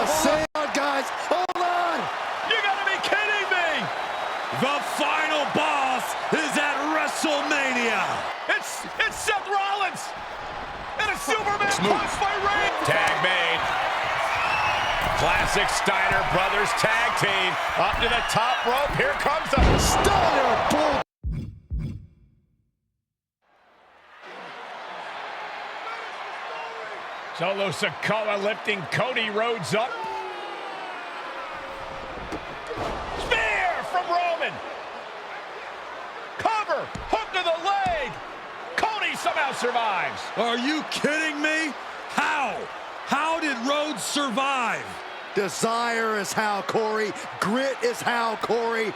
Hang on, guys. Hold on. You gotta be kidding me. The final boss is at WrestleMania. It's Seth Rollins. And a Superman punch by Reigns. Tag made. Classic Steiner Brothers tag team. Up to the top rope. Here comes the Steiner bull. Solo Sikoa lifting Cody Rhodes up. Spear from Roman. Cover. Hook to the leg. Cody somehow survives. Are you kidding me? How? How did Rhodes survive? Desire is how, Corey. Grit is how, Corey.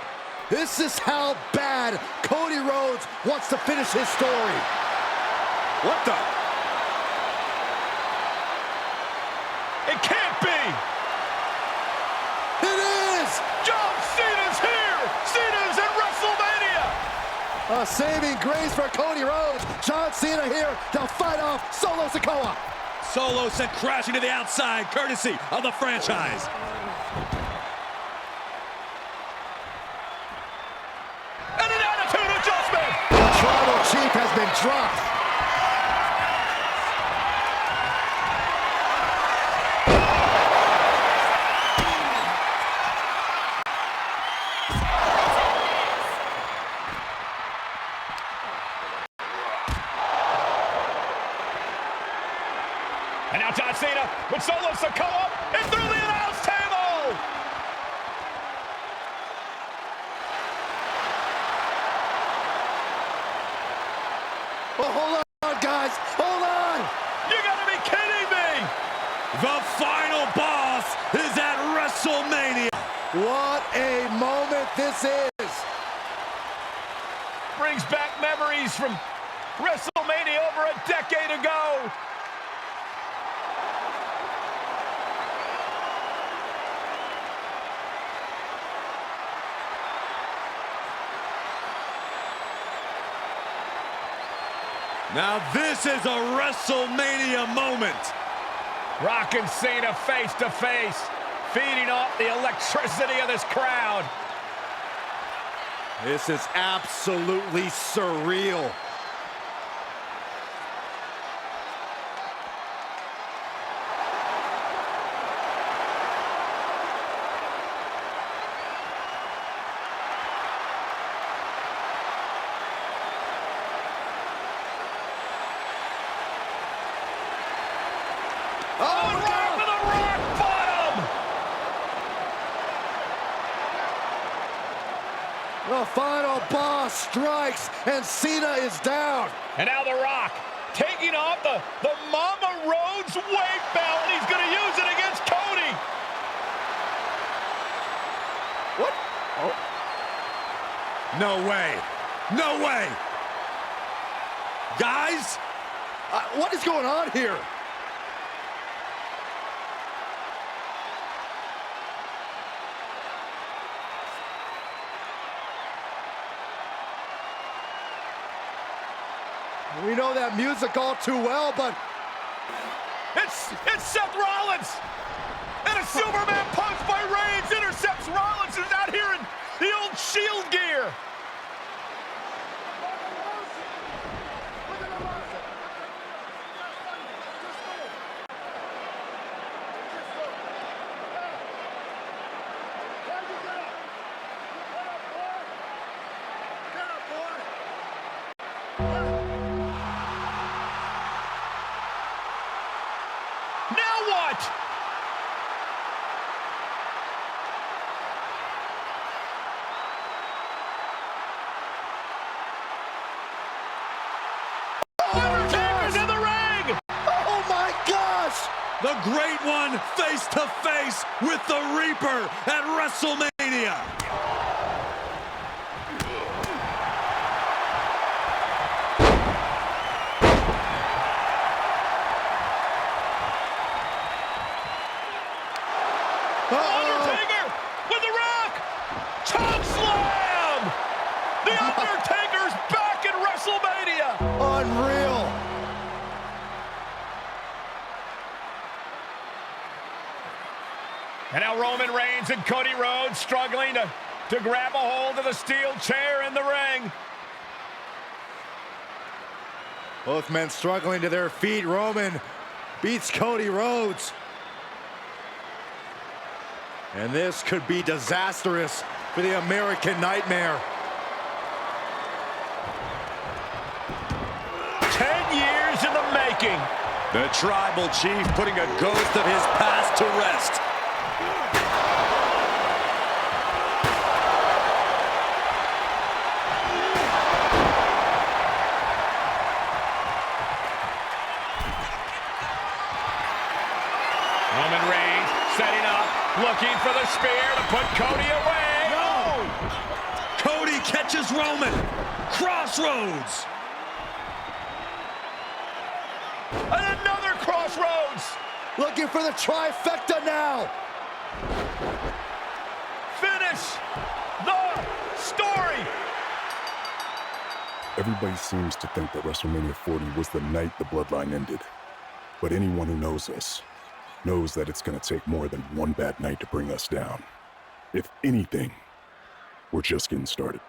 This is how bad Cody Rhodes wants to finish his story. What the? It can't be. It is! John Cena's here. Cena's in WrestleMania. A saving grace for Cody Rhodes. John Cena here to fight off Solo Sikoa. Solo sent crashing to the outside, courtesy of the franchise. And an attitude adjustment. The tribal chief has been dropped. And now John Cena with Solo Sikoa and through the announce table. Oh, hold on, guys. Hold on. You gotta be kidding me. The final boss is at WrestleMania. What a moment this is. Brings back memories from WrestleMania over a decade ago. Now this is a WrestleMania moment. Rock and Cena face to face, feeding off the electricity of this crowd. This is absolutely surreal. Oh, right to the rock bottom! The final boss strikes, and Cena is down. And now The Rock taking off the Mama Rhodes weight belt, and he's going to use it against Cody. What? Oh. No way. No way. Guys? What is going on here? We know that music all too well, but It's Seth Rollins! And a Superman punch by Reigns intercepts Rollins, who's out here in the old Shield gear. Now what? Undertaker's in the ring! oh my gosh! The Great One face to face with the Reaper at WrestleMania. Undertaker with the Rock! Choke slam! The Undertaker's back in WrestleMania! Unreal. And now Roman Reigns and Cody Rhodes struggling to grab a hold of the steel chair in the ring. Both men struggling to their feet. Roman beats Cody Rhodes. And this could be disastrous for the American Nightmare. 10 years in the making. The Tribal Chief putting a ghost of his past to rest. Roman Reigns setting up, looking for the spear to put Cody away. No! Cody catches Roman. Crossroads. And another crossroads. Looking for the trifecta now. Finish the story. Everybody seems to think that WrestleMania 40 was the night the Bloodline ended. But anyone who knows us knows that it's going to take more than one bad night to bring us down. If anything, we're just getting started.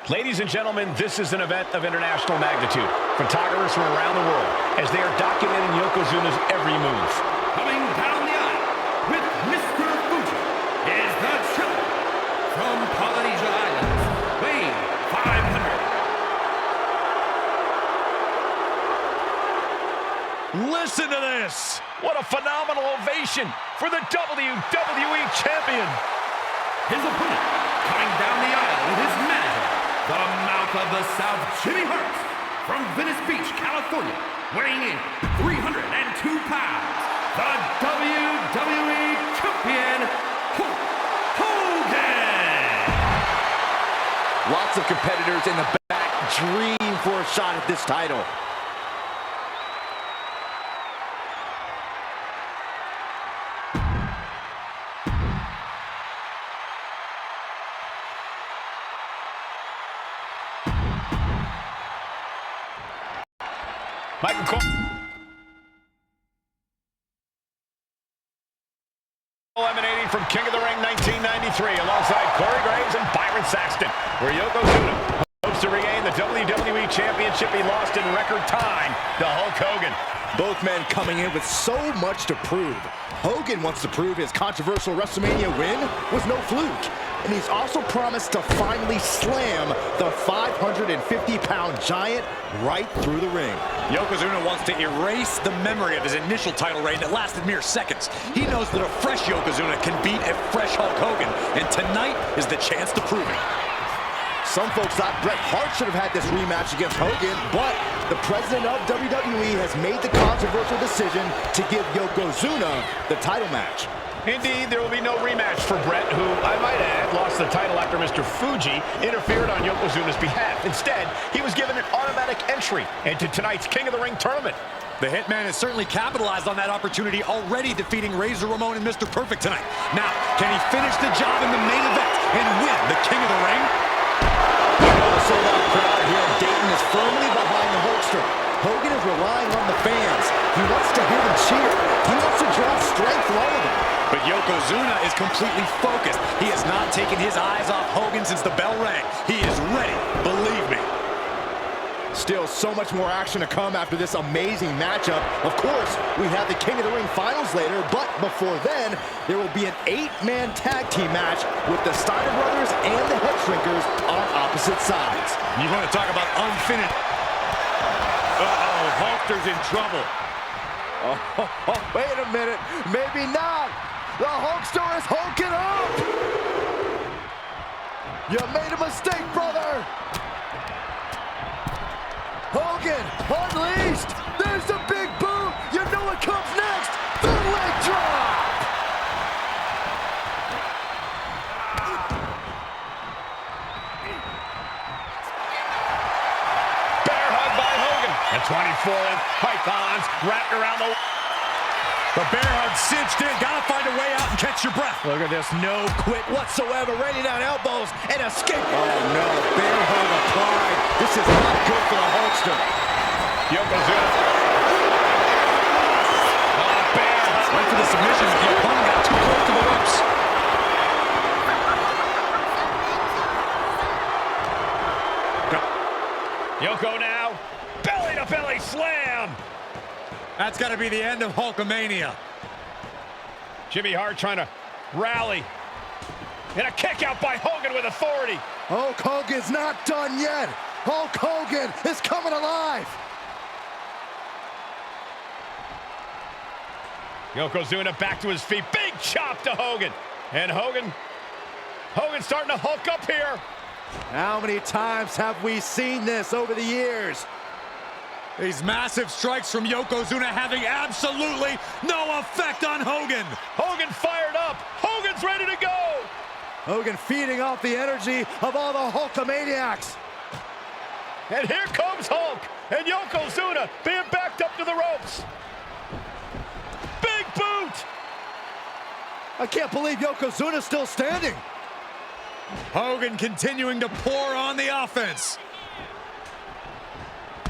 Ladies and gentlemen, this is an event of international magnitude. Photographers from around the world as they are documenting Yokozuna's every move. Coming down the aisle with Mr. Fuji is the champion from Polynesia Islands, weighing 500. Listen to this. What a phenomenal ovation for the WWE champion. His opponent coming down the aisle with his manager, the mouth of the South, Jimmy Hart, from Venice Beach, California, weighing in 302 pounds, the WWE champion, Hulk Hogan. Lots of competitors in the back dream for a shot at this title. Michael Cole emanating from King of the Ring 1993 alongside Corey Graves and Byron Saxton, where Yokozuna hopes to regain the WWE Championship he lost in record time to Hulk Hogan. Both men coming in with so much to prove. Hogan wants to prove his controversial WrestleMania win was no fluke. And he's also promised to finally slam the 550-pound giant right through the ring. Yokozuna wants to erase the memory of his initial title reign that lasted mere seconds. He knows that a fresh Yokozuna can beat a fresh Hulk Hogan, and tonight is the chance to prove it. Some folks thought Bret Hart should have had this rematch against Hogan, but the president of WWE has made the controversial decision to give Yokozuna the title match. Indeed, there will be no rematch for Bret, who, I might add, lost the title after Mr. Fuji interfered on Yokozuna's behalf. Instead, he was given an automatic entry into tonight's King of the Ring tournament. The Hitman has certainly capitalized on that opportunity, already defeating Razor Ramon and Mr. Perfect tonight. Now, can he finish the job in the main event and win the King of the Ring? The sold-out crowd here in Dayton is firmly behind the Hulkster. Hogan is relying on the fans. He wants to hear them cheer. He wants to draw strength from all of them. But Yokozuna is completely focused. He has not taken his eyes off Hogan since the bell rang. He is ready, believe me. Still so much more action to come after this amazing matchup. Of course, we have the King of the Ring finals later, but before then, there will be an 8-man tag team match with the Steiner Brothers and the Head Shrinkers on opposite sides. You want to talk about unfinished? Uh-oh, Hulkster's in trouble. Oh, wait a minute. Maybe not. The Hulkster is hulking up. You made a mistake, brother. Hogan unleashed. There's the big boot. You know what comes next. The leg drop. Bear hug by Hogan. And 24-inch pythons wrapped around the... The bear hug cinched in. Gotta find a way out and catch your breath. Look at this, no quit whatsoever. Raining down elbows and escape. Oh no, bear hug applied. This is not good for the Hulkster. Yokozuna. Oh, bear hug. Went for the submission, but the opponent got too close to the ropes. Yoko now, belly-to-belly slam. That's got to be the end of Hulkamania. Jimmy Hart trying to rally. And a kick out by Hogan with authority. Hulk Hogan's not done yet. Hulk Hogan is coming alive. Yokozuna back to his feet. Big chop to Hogan. And Hogan's starting to hulk up here. How many times have we seen this over the years? These massive strikes from Yokozuna having absolutely no effect on Hogan. Hogan fired up. Hogan's ready to go. Hogan feeding off the energy of all the Hulkamaniacs. And here comes Hulk. And Yokozuna being backed up to the ropes. Big boot. I can't believe Yokozuna's still standing. Hogan continuing to pour on the offense.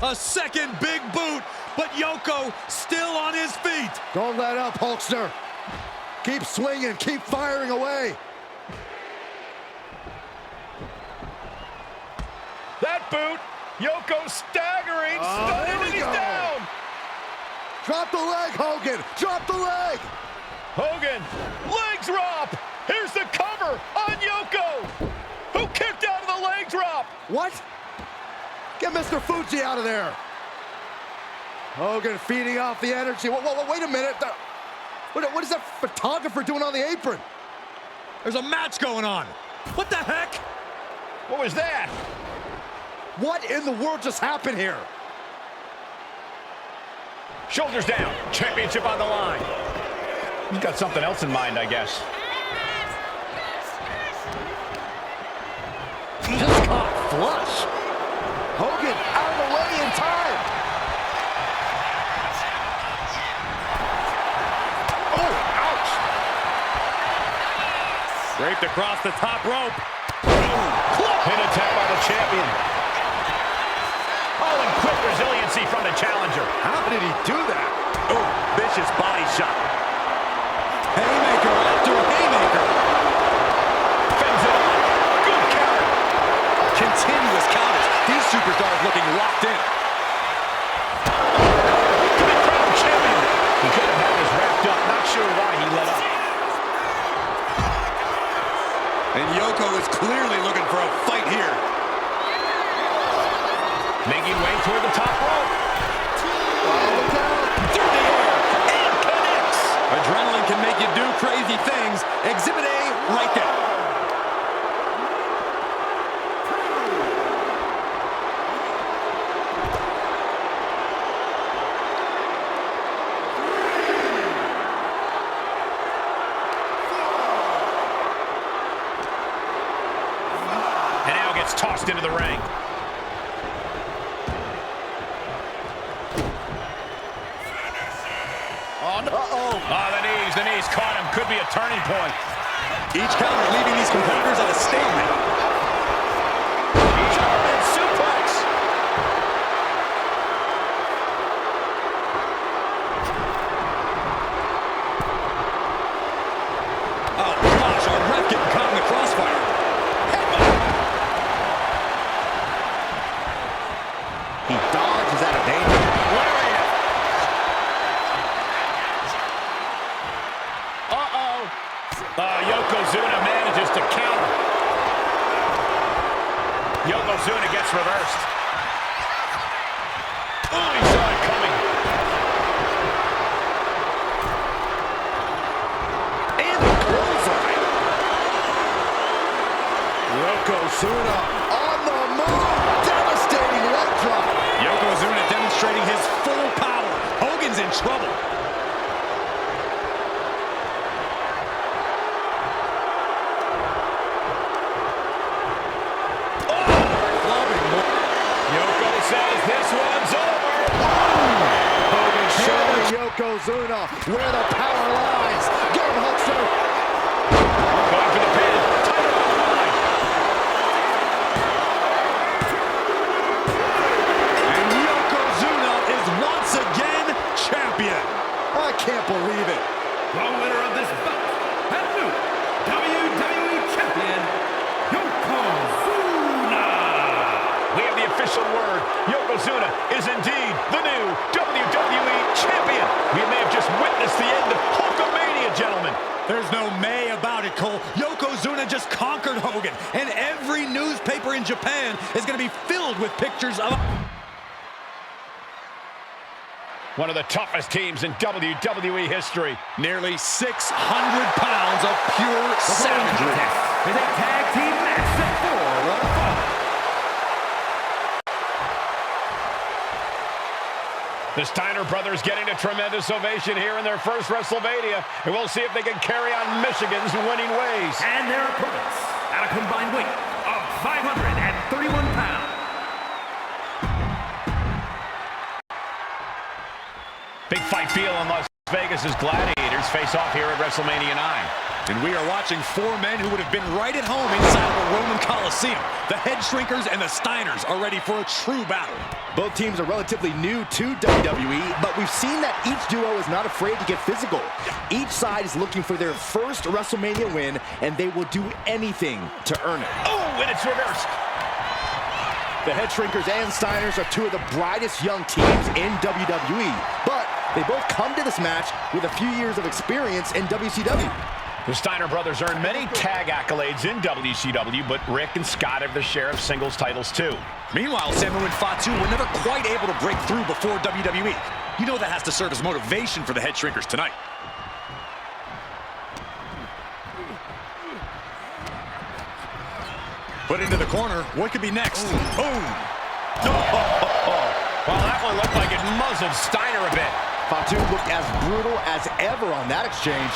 A second big boot, but Yoko still on his feet. Don't let up, Hulkster. Keep swinging, keep firing away. That boot, Yoko staggering, stunning, and he's down. Drop the leg, Hogan, drop the leg. Hogan, leg drop. Here's the cover on Yoko, who kicked out of the leg drop. What? Get Mr. Fuji out of there. Hogan feeding off the energy. Wait a minute. What is that photographer doing on the apron? There's a match going on. What the heck? What was that? What in the world just happened here? Shoulders down, championship on the line. He's got something else in mind, I guess. Just caught flush. Hogan out of the way in time. Oh, ouch. Draped across the top rope. Hit attack by the champion. Oh, and quick resiliency from the challenger. How did he do that? Oh, vicious body shot. Haymaker after haymaker. Fends it on. Good counter. Continuous counters. These superstars looking locked in. Big crown champion. He could have had this wrapped up. Not sure why he let up. And Yoko is clearly looking for a fight here. Making way toward the top rope. Through the air and connects. Adrenaline can make you do crazy things. Exhibit A right there. And now gets tossed into the ring. The knees caught him. Could be a turning point. Each counter leaving these competitors at a stalemate. German suplex. Oh gosh, our ref getting caught in the crossfire. He dodges out of danger. Yokozuna manages to counter. Yokozuna gets reversed. Oh, he saw it coming. And the clothesline. Yokozuna on the move. Devastating leg drop. Yokozuna demonstrating his full power. Hogan's in trouble. Yoko says this one's over. Yokozuna, where the power lies. Get him, Hulkster. Going for the pin. Title on the line. And Yokozuna is once again champion. I can't believe it. The winner of this bout, and new WWE Champion, Yokozuna. We have the official word. Yokozuna is indeed the new WWE Champion. We may have just witnessed the end of Hulkamania, gentlemen. There's no may about it, Cole. Yokozuna just conquered Hogan, and every newspaper in Japan is going to be filled with pictures of... One of the toughest teams in WWE history. Nearly 600 pounds of pure savagery. Is a tag team match set for one fall. The Steiner brothers getting a tremendous ovation here in their first WrestleMania, and we'll see if they can carry on Michigan's winning ways. And their opponents, at a combined weight of 531 pounds. Big fight feel in Las Vegas as Gladiators face off here at WrestleMania 9. And we are watching four men who would have been right at home inside of a Roman Coliseum. The Head Shrinkers and the Steiners are ready for a true battle. Both teams are relatively new to WWE, but we've seen that each duo is not afraid to get physical. Each side is looking for their first WrestleMania win, and they will do anything to earn it. Oh, and it's reversed. The Head Shrinkers and Steiners are two of the brightest young teams in WWE, but they both come to this match with a few years of experience in WCW. The Steiner brothers earned many tag accolades in WCW, but Rick and Scott have their share of singles titles too. Meanwhile, Samu and Fatu were never quite able to break through before WWE. You know that has to serve as motivation for the Head Shrinkers tonight. Put into the corner. What could be next? Boom! Well, that one looked like it muzzled Steiner a bit. Fatu looked as brutal as ever on that exchange.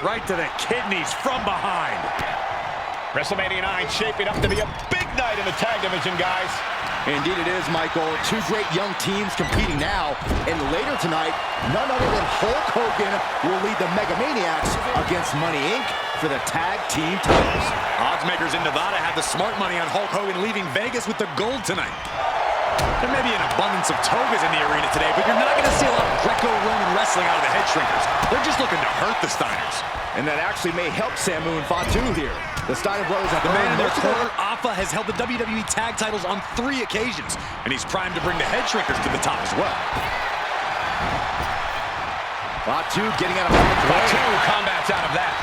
Right to the kidneys from behind. WrestleMania 9 shaping up to be a big night in the tag division, guys. Indeed it is, Michael. Two great young teams competing now. And later tonight, none other than Hulk Hogan will lead the Megamaniacs against Money Inc. for the tag team titles. Odds makers in Nevada have the smart money on Hulk Hogan leaving Vegas with the gold tonight. There may be an abundance of togas in the arena today, but you're not going to see a lot of Greco-Roman wrestling out of the Head Shrinkers. They're just looking to hurt the Steiners. And that actually may help Samu and Fatu here. The Steiner brothers have The man in their most of corner, Alpha, has held the WWE tag titles on 3 occasions, and he's primed to bring the Head Shrinkers to the top as well. Fatu getting out of harm's way. Fatu combats out of that.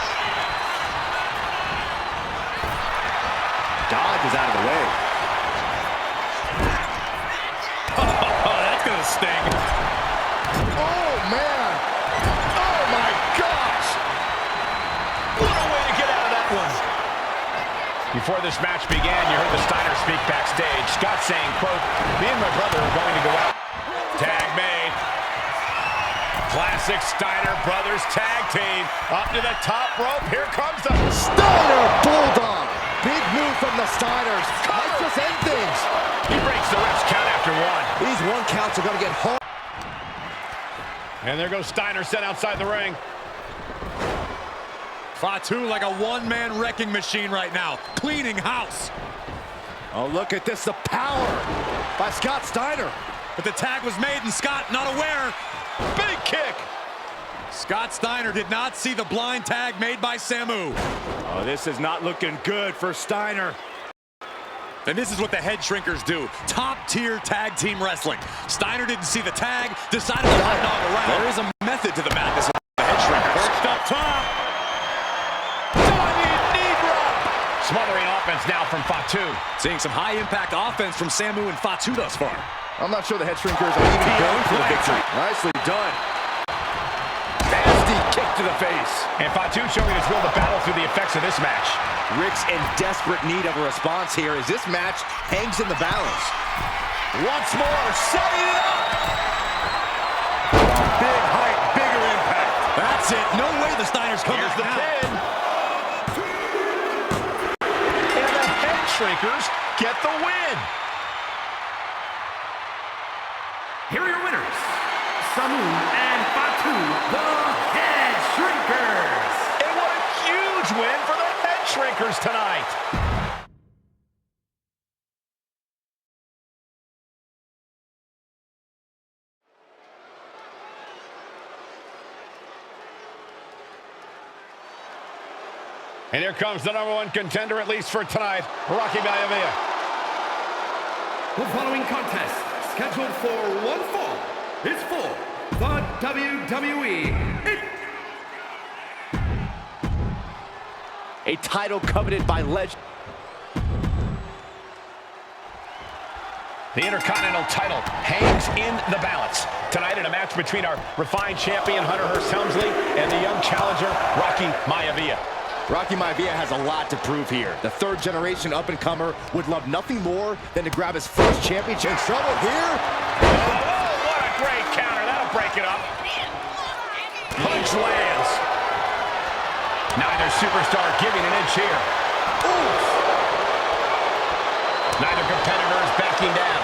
Dodge is out of the way. Oh, that's going to sting. Oh, man. Oh, my gosh. What a way to get out of that one. Before this match began, you heard the Steiner speak backstage. Scott saying, quote, "Me and my brother are going to go out." Tag made. Classic Steiner brothers tag team. Up to the top rope. Here comes the Steiner Bulldog. Big move from the Steiners. Might just end things. He breaks the ref's count after one. These one counts are going to get home. And there goes Steiner sent outside the ring. Fatu like a one-man wrecking machine right now, cleaning house. Oh, look at this, the power by Scott Steiner. But the tag was made and Scott not aware. Big kick. Scott Steiner did not see the blind tag made by Samu. Oh, this is not looking good for Steiner. And this is what the Head Shrinkers do. Top-tier tag team wrestling. Steiner didn't see the tag, decided to hot dog around. There is a method to the madness with the Head Shrinkers. Perched up top. Diving knee drop. Smothering offense now from Fatu. Seeing some high-impact offense from Samu and Fatu thus far. I'm not sure the Head Shrinkers are even going for the victory. Nicely done. Nasty kick to the face. And Fatu showing his will to battle through the effects of this match. Rick's in desperate need of a response here as this match hangs in the balance. Once more, setting it up. Big height, bigger impact. That's it. No way the Steiners come Here's back the now. pin. Shrinkers get the win. Here are your winners, Samu and Fatu, the Head Shrinkers. And what a huge win for the Head Shrinkers tonight. And here comes the #1 contender, at least for tonight, Rocky Maivia. The following contest, scheduled for one fall, is for the WWE. A title coveted by legend. The Intercontinental title hangs in the balance tonight in a match between our refined champion, Hunter Hearst Helmsley, and the young challenger, Rocky Maivia. Rocky Maivia has a lot to prove here. The third-generation up-and-comer would love nothing more than to grab his first championship. In trouble here. Oh, what a great counter. That'll break it up. Punch lands. Neither superstar giving an inch here. Oof. Neither competitor is backing down.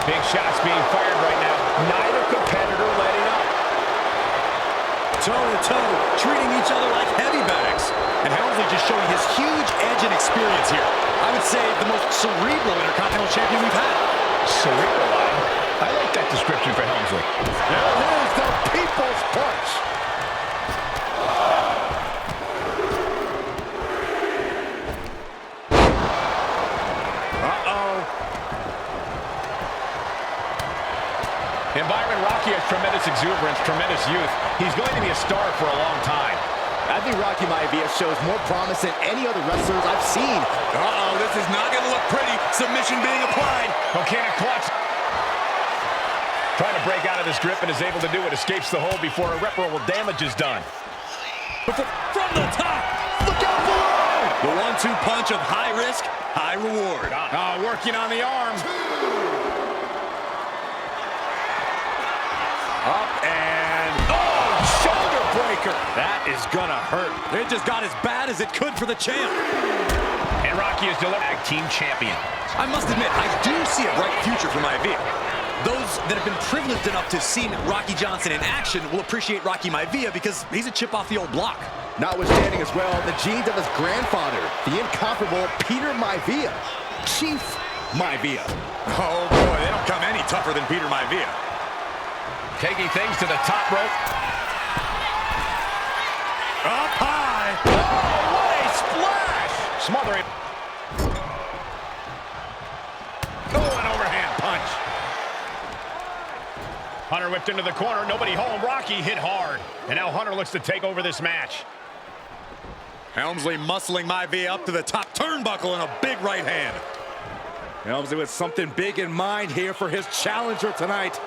Big shots being fired right now. Neither competitor letting up. Toe-to-toe, treating each other like heavy bags. And Helmsley just showing his huge edge and experience here. I would say the most cerebral Intercontinental champion we've had. Cerebral. I like that description for Helmsley. There is the People's Punch. And Byron, Rocky has tremendous exuberance, tremendous youth. He's going to be a star for a long time. I think Rocky Maivia shows more promise than any other wrestlers I've seen. This is not going to look pretty. Submission being applied. Okay, a clutch. Trying to break out of this grip and is able to do it. Escapes the hold before irreparable damage is done. From the top. Look out below. The 1-2 punch of high risk, high reward. Working on the arm. Up and... shoulder breaker. That is gonna hurt. It just got as bad as it could for the champ. And Rocky is delivering team champion. I must admit, I do see a bright future for Maivia. Those that have been privileged enough to see Rocky Johnson in action will appreciate Rocky Maivia because he's a chip off the old block. Notwithstanding as well, the genes of his grandfather, the incomparable Peter Maivia, Chief Maivia. Oh boy, they don't come any tougher than Peter Maivia. Taking things to the top rope. Up high. Oh, what a splash! Smothering. Oh, an overhand punch. Hunter whipped into the corner. Nobody home. Rocky hit hard. And now Hunter looks to take over this match. Helmsley muscling Maivia up to the top turnbuckle and a big right hand. Helmsley with something big in mind here for his challenger tonight.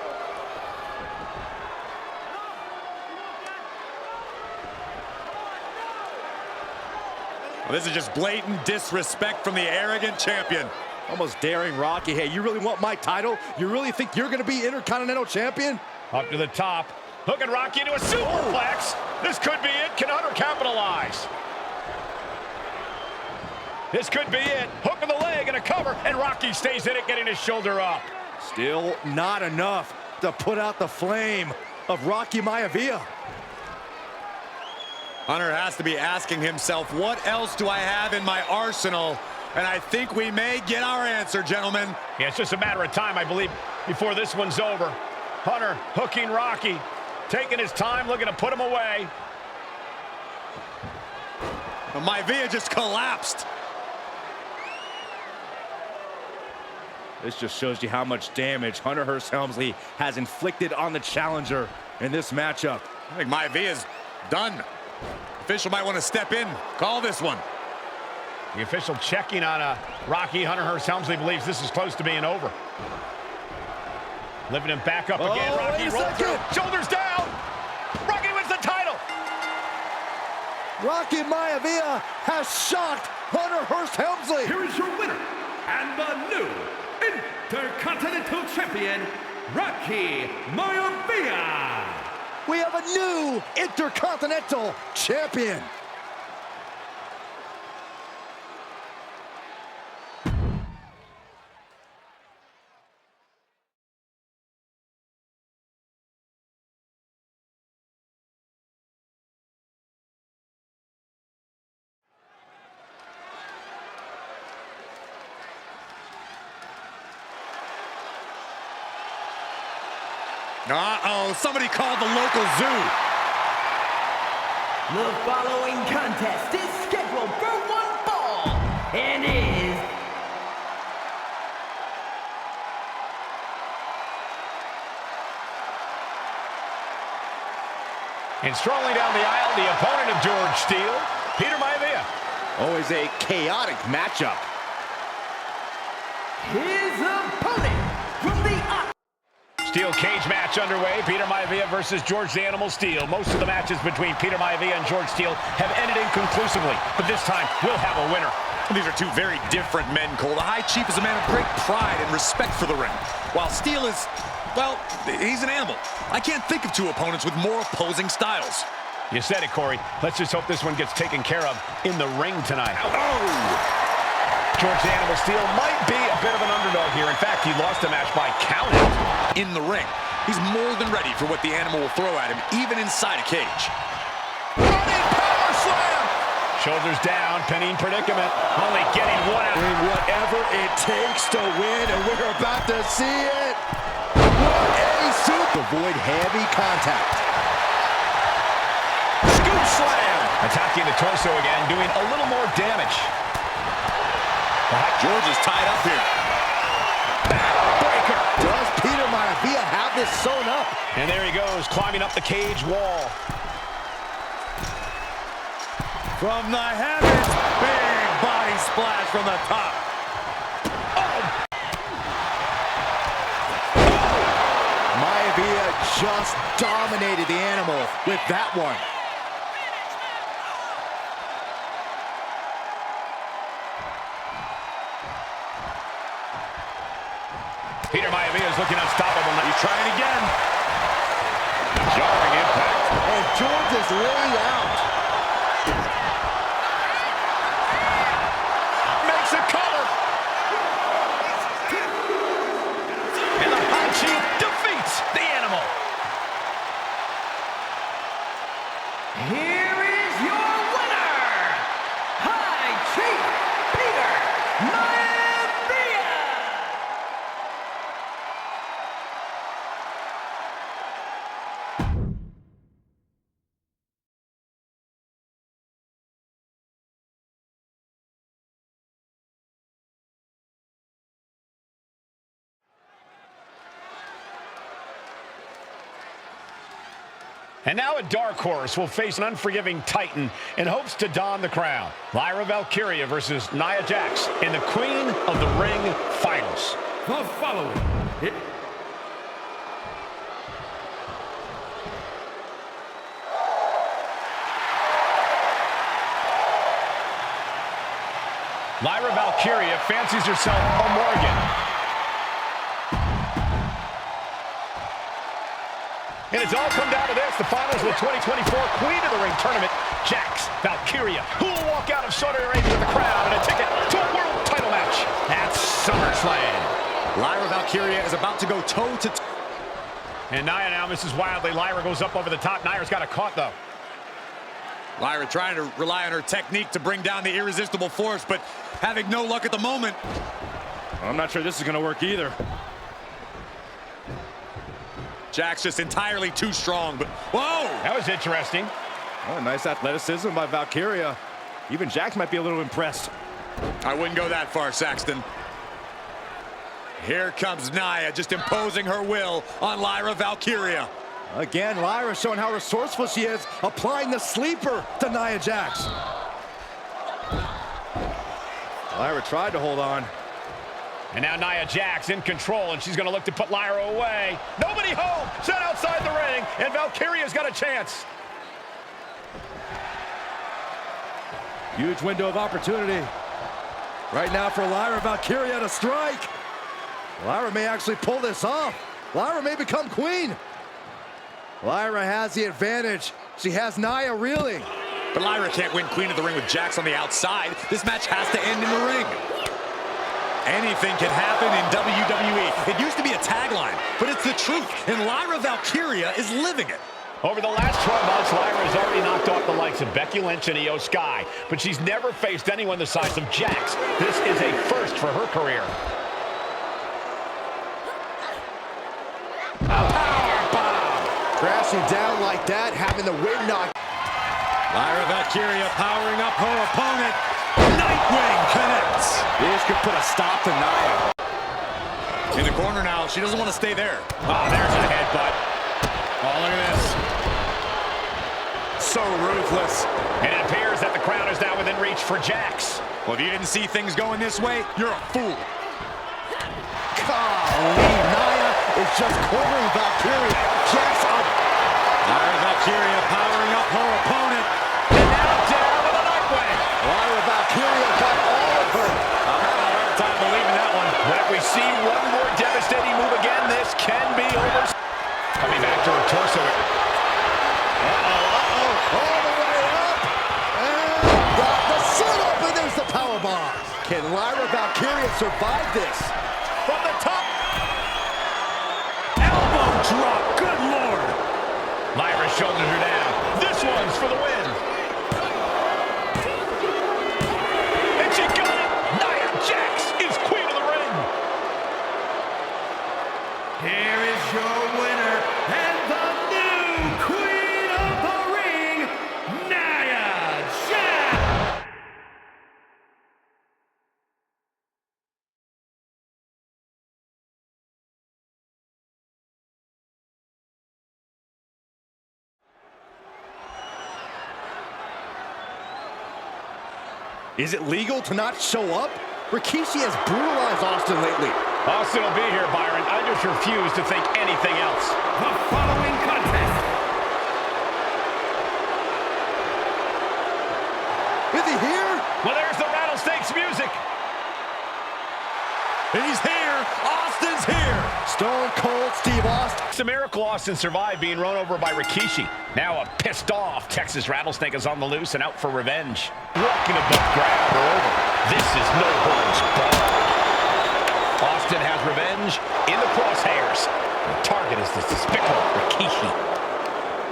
Well, this is just blatant disrespect from the arrogant champion. Almost daring Rocky. Hey, you really want my title? You really think you're going to be Intercontinental Champion? Up to the top. Hooking Rocky into a superplex. This could be it. Can Hunter capitalize? This could be it. Hook of the leg and a cover. And Rocky stays in it, getting his shoulder up. Still not enough to put out the flame of Rocky Maivia. Hunter has to be asking himself, what else do I have in my arsenal? And I think we may get our answer, gentlemen. Yeah, it's just a matter of time, I believe, before this one's over. Hunter hooking Rocky, taking his time, looking to put him away. Maivia just collapsed. This just shows you how much damage Hunter Hearst Helmsley has inflicted on the challenger in this matchup. I think Maivia's done. Official might want to step in, call this one. The official checking on Rocky. Hunter Hearst Helmsley believes this is close to being over. Lifting him back up again. Rocky rolls through. Shoulders down. Rocky wins the title. Rocky Maivia has shocked Hunter Hearst Helmsley. Here is your winner, and the new Intercontinental Champion, Rocky Maivia. We have a new Intercontinental Champion. Uh-oh, somebody called the local zoo. The following contest is scheduled for one fall and is And strolling down the aisle, the opponent of George Steele, Peter Maivia. Always a chaotic matchup. his opponent from the Steel cage match underway. Peter Maivia versus George the Animal Steele. Most of the matches between Peter Maivia and George Steele have ended inconclusively, but this time we'll have a winner. These are two very different men, Cole. The High Chief is a man of great pride and respect for the ring, while Steele is, well, he's an animal. I can't think of two opponents with more opposing styles. You said it, Corey. Let's just hope this one gets taken care of in the ring tonight. Oh! George the Animal Steele might be a bit of an underdog here. In fact, he lost the match by countout. In the ring, he's more than ready for what the animal will throw at him, even inside a cage. Running power slam! Shoulders down, pinning predicament. Only getting one out. Doing whatever it takes to win, and we're about to see it. What a super. Avoid heavy contact. Scoop slam! Attacking the torso again, doing a little more damage. George is tied up here. Backbreaker. Does Peter Maivia have this sewn up? And there he goes, climbing up the cage wall. From the heavens, big body splash from the top. Maivia just dominated the animal with that one. Peter Maivia is looking unstoppable. He's trying again. Jarring impact. And George is really out. Makes a cover. And the High Chief defeats the animal. Here is your winner, High Chief Peter Maivia. And now a dark horse will face an unforgiving titan in hopes to don the crown. Lyra Valkyria versus Nia Jax in the Queen of the Ring Finals. The following Lyra Valkyria fancies herself a Morgan. And it's all come down to this, the finals of the 2024 Queen of the Ring Tournament. Jax Valkyria, who will walk out of Saudi Arabia with a crown and a ticket to a world title match at SummerSlam. Lyra Valkyria is about to go toe-to-toe. And Nia now misses wildly. Lyra goes up over the top. Nia's got a caught, though. Lyra trying to rely on her technique to bring down the irresistible force, but having no luck at the moment. I'm not sure this is going to work either. Jax just entirely too strong, but whoa! That was interesting. Oh, nice athleticism by Valkyria. Even Jax might be a little impressed. I wouldn't go that far, Saxton. Here comes Nia, just imposing her will on Lyra Valkyria. Again, Lyra showing how resourceful she is, applying the sleeper to Nia Jax. Lyra tried to hold on. And now Nia Jax in control, and she's going to look to put Lyra away. Nobody home, set outside the ring, and Valkyria's got a chance. Huge window of opportunity. Right now for Lyra Valkyria to strike. Lyra may actually pull this off. Lyra may become queen. Lyra has the advantage. She has Nia reeling. But Lyra can't win Queen of the Ring with Jax on the outside. This match has to end in the ring. Anything can happen in WWE. It used to be a tagline, but it's the truth, and Lyra Valkyria is living it. Over the last 12 months, Lyra has already knocked off the likes of Becky Lynch and Io Sky, but she's never faced anyone the size of Jax. This is a first for her career. A power Crashing down like that, having the wind knocked. Lyra Valkyria powering up her opponent. Nightwing connects. This could put a stop to Nia. In the corner now, she doesn't want to stay there. Oh, there's a headbutt. Oh, look at this. So ruthless. And it appears that the crowd is now within reach for Jax. Well, if you didn't see things going this way, you're a fool. Golly, Nia is just cornering Valkyria. Jax up. Lyra Valkyria powering up her opponent. And now down with a Nightwing. Lyra Valkyria got all of her. I'm having a hard time believing that one. But if we see one more devastating move again, this can be over. Coming back to her torso. All the way up. And got the sit-up, and there's the powerbomb. Can Lyra Valkyria survive this? From the top. Elbow drop, good lord. Lyra shoulders her down. This one's for the win. And she got it. Nia Jax is queen of the ring. Here is your winner and the new queen of the ring, Nia Jax. Is it legal to not show up? Rikishi has brutalized Austin lately. Austin will be here, Byron. I just refuse to think anything else. The following contest Is he here? Well, there's the Rattlesnakes music. He's here. Austin's here. Stone Cold Steve Austin. It's a miracle Austin survived being run over by Rikishi. Now a pissed off Texas Rattlesnake is on the loose and out for revenge. Walking above grab her over. This is no holds barred. Austin has revenge in the crosshairs. The target is the despicable Rikishi.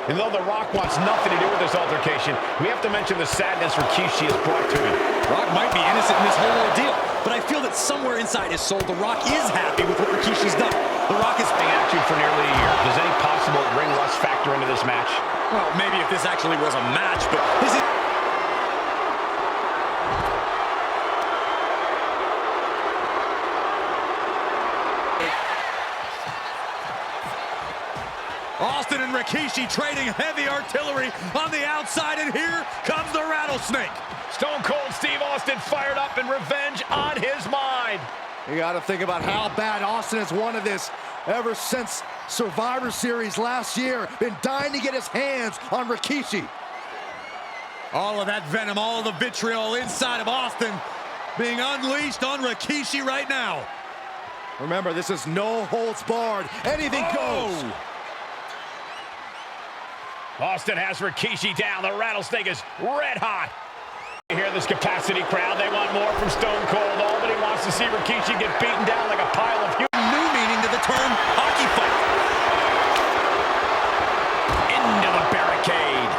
And though The Rock wants nothing to do with this altercation, we have to mention the sadness Rikishi has brought to him. Rock might be innocent in this whole ordeal, but I feel that somewhere inside his soul, The Rock is happy with what Rikishi's done. The Rock is Being active for nearly a year. Does any possible ring rust factor into this match? well, maybe if this actually was a match, but is it? Austin and Rikishi trading heavy artillery on the outside, and here comes the Rattlesnake. Stone Cold Steve Austin fired up and revenge on his mind. You got to think about how bad Austin has wanted this ever since Survivor Series last year. Been dying to get his hands on Rikishi. All of that venom, all of the vitriol inside of Austin being unleashed on Rikishi right now. Remember, this is no holds barred. Anything goes. Austin has Rikishi down. The Rattlesnake is red hot. You hear this capacity crowd. They want more from Stone Cold. Albany wants to see Rikishi get beaten down like a pile of New meaning to the term hockey fight. into the barricade.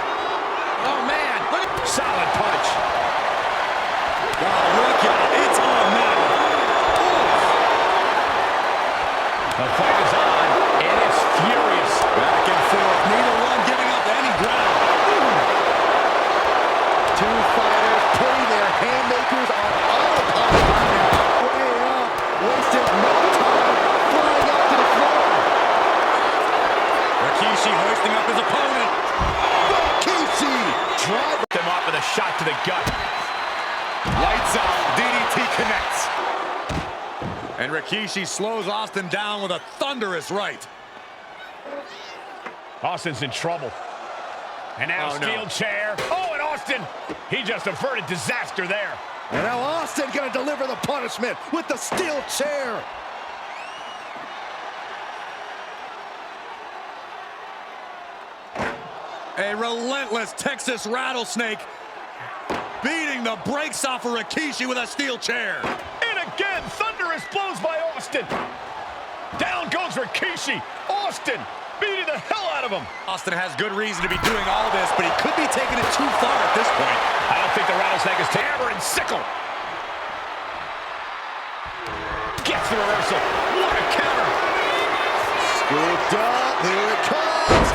Oh, man. Look at Solid punch. look out. It's on now. The fight is on, and it's furious. Back and forth. Neither one giving up any ground. Two fighters putting their haymakers on autopilot right now. Way up. Wasted no time. Flying up to the floor. Rikishi hoisting up his opponent. Rikishi. Drive. Them off with a shot to the gut. Lights out. DDT connects. And Rikishi slows Austin down with a thunderous right. Austin's in trouble. And now Oh, no. steel chair. Oh, and Austin, he just averted disaster there. And now Austin gonna deliver the punishment with the steel chair. A relentless Texas Rattlesnake beating the brakes off of Rikishi with a steel chair. And again, thunderous blows by Austin. Down goes Rikishi. Austin beating the hell out of him. Austin has good reason to be doing all this, but he could be taking it too far at this point. I don't think the Rattlesnake is hammer and sickle. Gets the reversal. What a counter. Scooped up. Here it comes.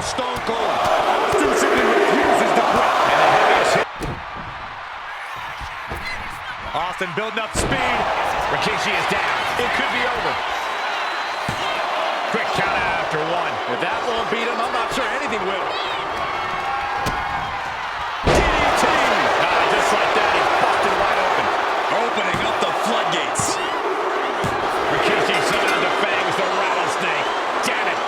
from Stone Cold. Austin simply refuses to quit. And the heaviest hit. Austin building up speed. Rikishi is down. It could be over. Quick count after one. If that won't beat him, I'm not sure anything will. DDT! Just like that, he's busted wide open. Opening up the floodgates. Rikishi summoned the fangs, the rattlesnake. Damn it.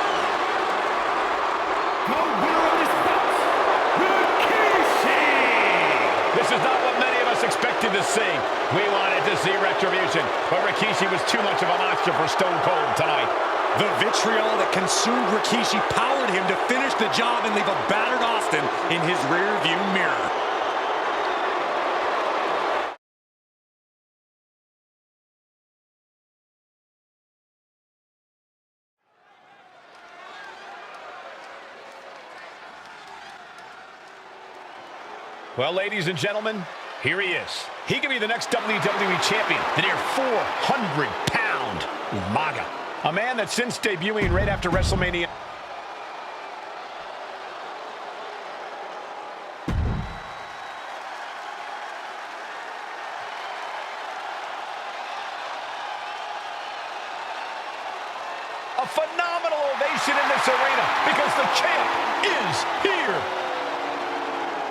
The winner of this bout, Rikishi! This is not what many of us expected to see. We wanted to see retribution, but Rikishi was too much of a monster for Stone Cold tonight. The vitriol that consumed Rikishi powered him to finish the job and leave a battered Austin in his rear-view mirror. Well, ladies and gentlemen, here he is. He can be the next WWE champion, the near 400-pound Umaga. A man that since debuting right after WrestleMania. A phenomenal ovation in this arena because the champ is here.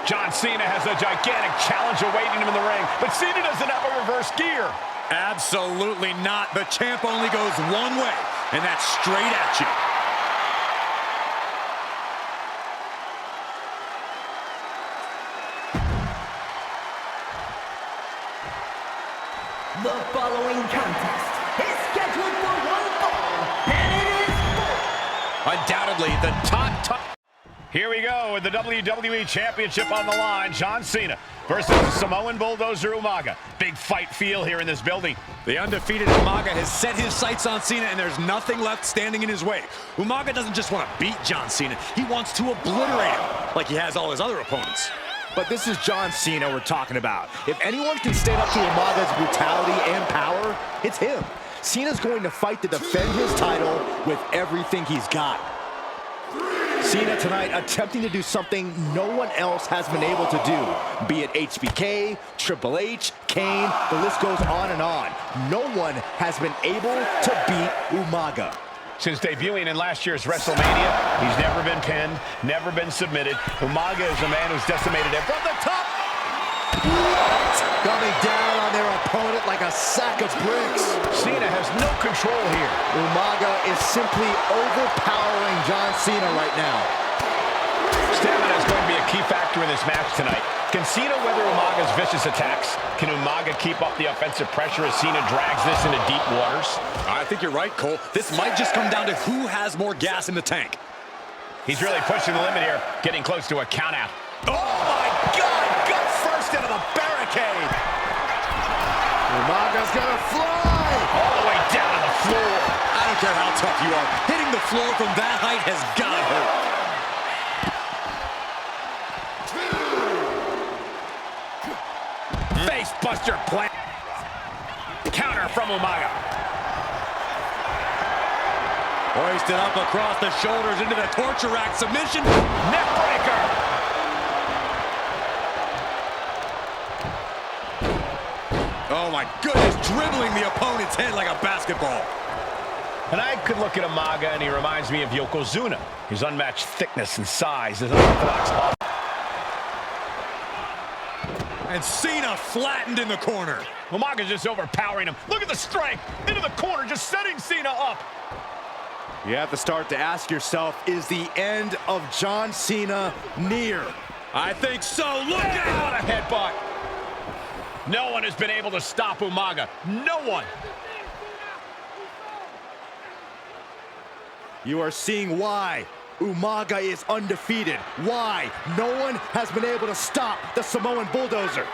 John Cena has a gigantic challenge awaiting him in the ring, but Cena doesn't have a reverse gear. Absolutely not. The champ only goes one way, and that's straight at you. The following contest is scheduled for one fall, and it is for Undoubtedly, the top. Here we go with the WWE Championship on the line. John Cena versus the Samoan Bulldozer Umaga. Big fight feel here in this building. The undefeated Umaga has set his sights on Cena, and there's nothing left standing in his way. Umaga doesn't just want to beat John Cena. He wants to obliterate him, like he has all his other opponents. But this is John Cena we're talking about. If anyone can stand up to Umaga's brutality and power, it's him. Cena's going to fight to defend his title with everything he's got. Cena tonight attempting to do something no one else has been able to do. Be it HBK, Triple H, Kane, the list goes on and on. No one has been able to beat Umaga. Since debuting in last year's WrestleMania, he's never been pinned, never been submitted. Umaga is a man who's decimated it from the top. Coming down on their opponent like a sack of bricks. Cena has no control here. Umaga is simply overpowering John Cena right now. Stamina is going to be a key factor in this match tonight. Can Cena weather Umaga's vicious attacks? Can Umaga keep up the offensive pressure as Cena drags this into deep waters? I think you're right, Cole. This might just come down to who has more gas in the tank. He's really pushing the limit here, getting close to a countout. Oh my God! Gut first into the barricade. Umaga's gonna fly. All the way down to the floor. I don't care how tough you are. Hitting the floor from that height has got to hurt. Face buster plan. Counter from Umaga. Hoisted up across the shoulders into the torture rack submission. Neck breaker. Oh my goodness, dribbling the opponent's head like a basketball. And I could look at Umaga and he reminds me of Yokozuna. His unmatched thickness and size, his unorthodox. And Cena flattened in the corner. Umaga's just overpowering him. Look at the strength into the corner, just setting Cena up. You have to start to ask yourself, is the end of John Cena near? I think so. Look What out! a headbutt. No one has been able to stop Umaga. No one. You are seeing why Umaga is undefeated. Why no one has been able to stop the Samoan Bulldozer.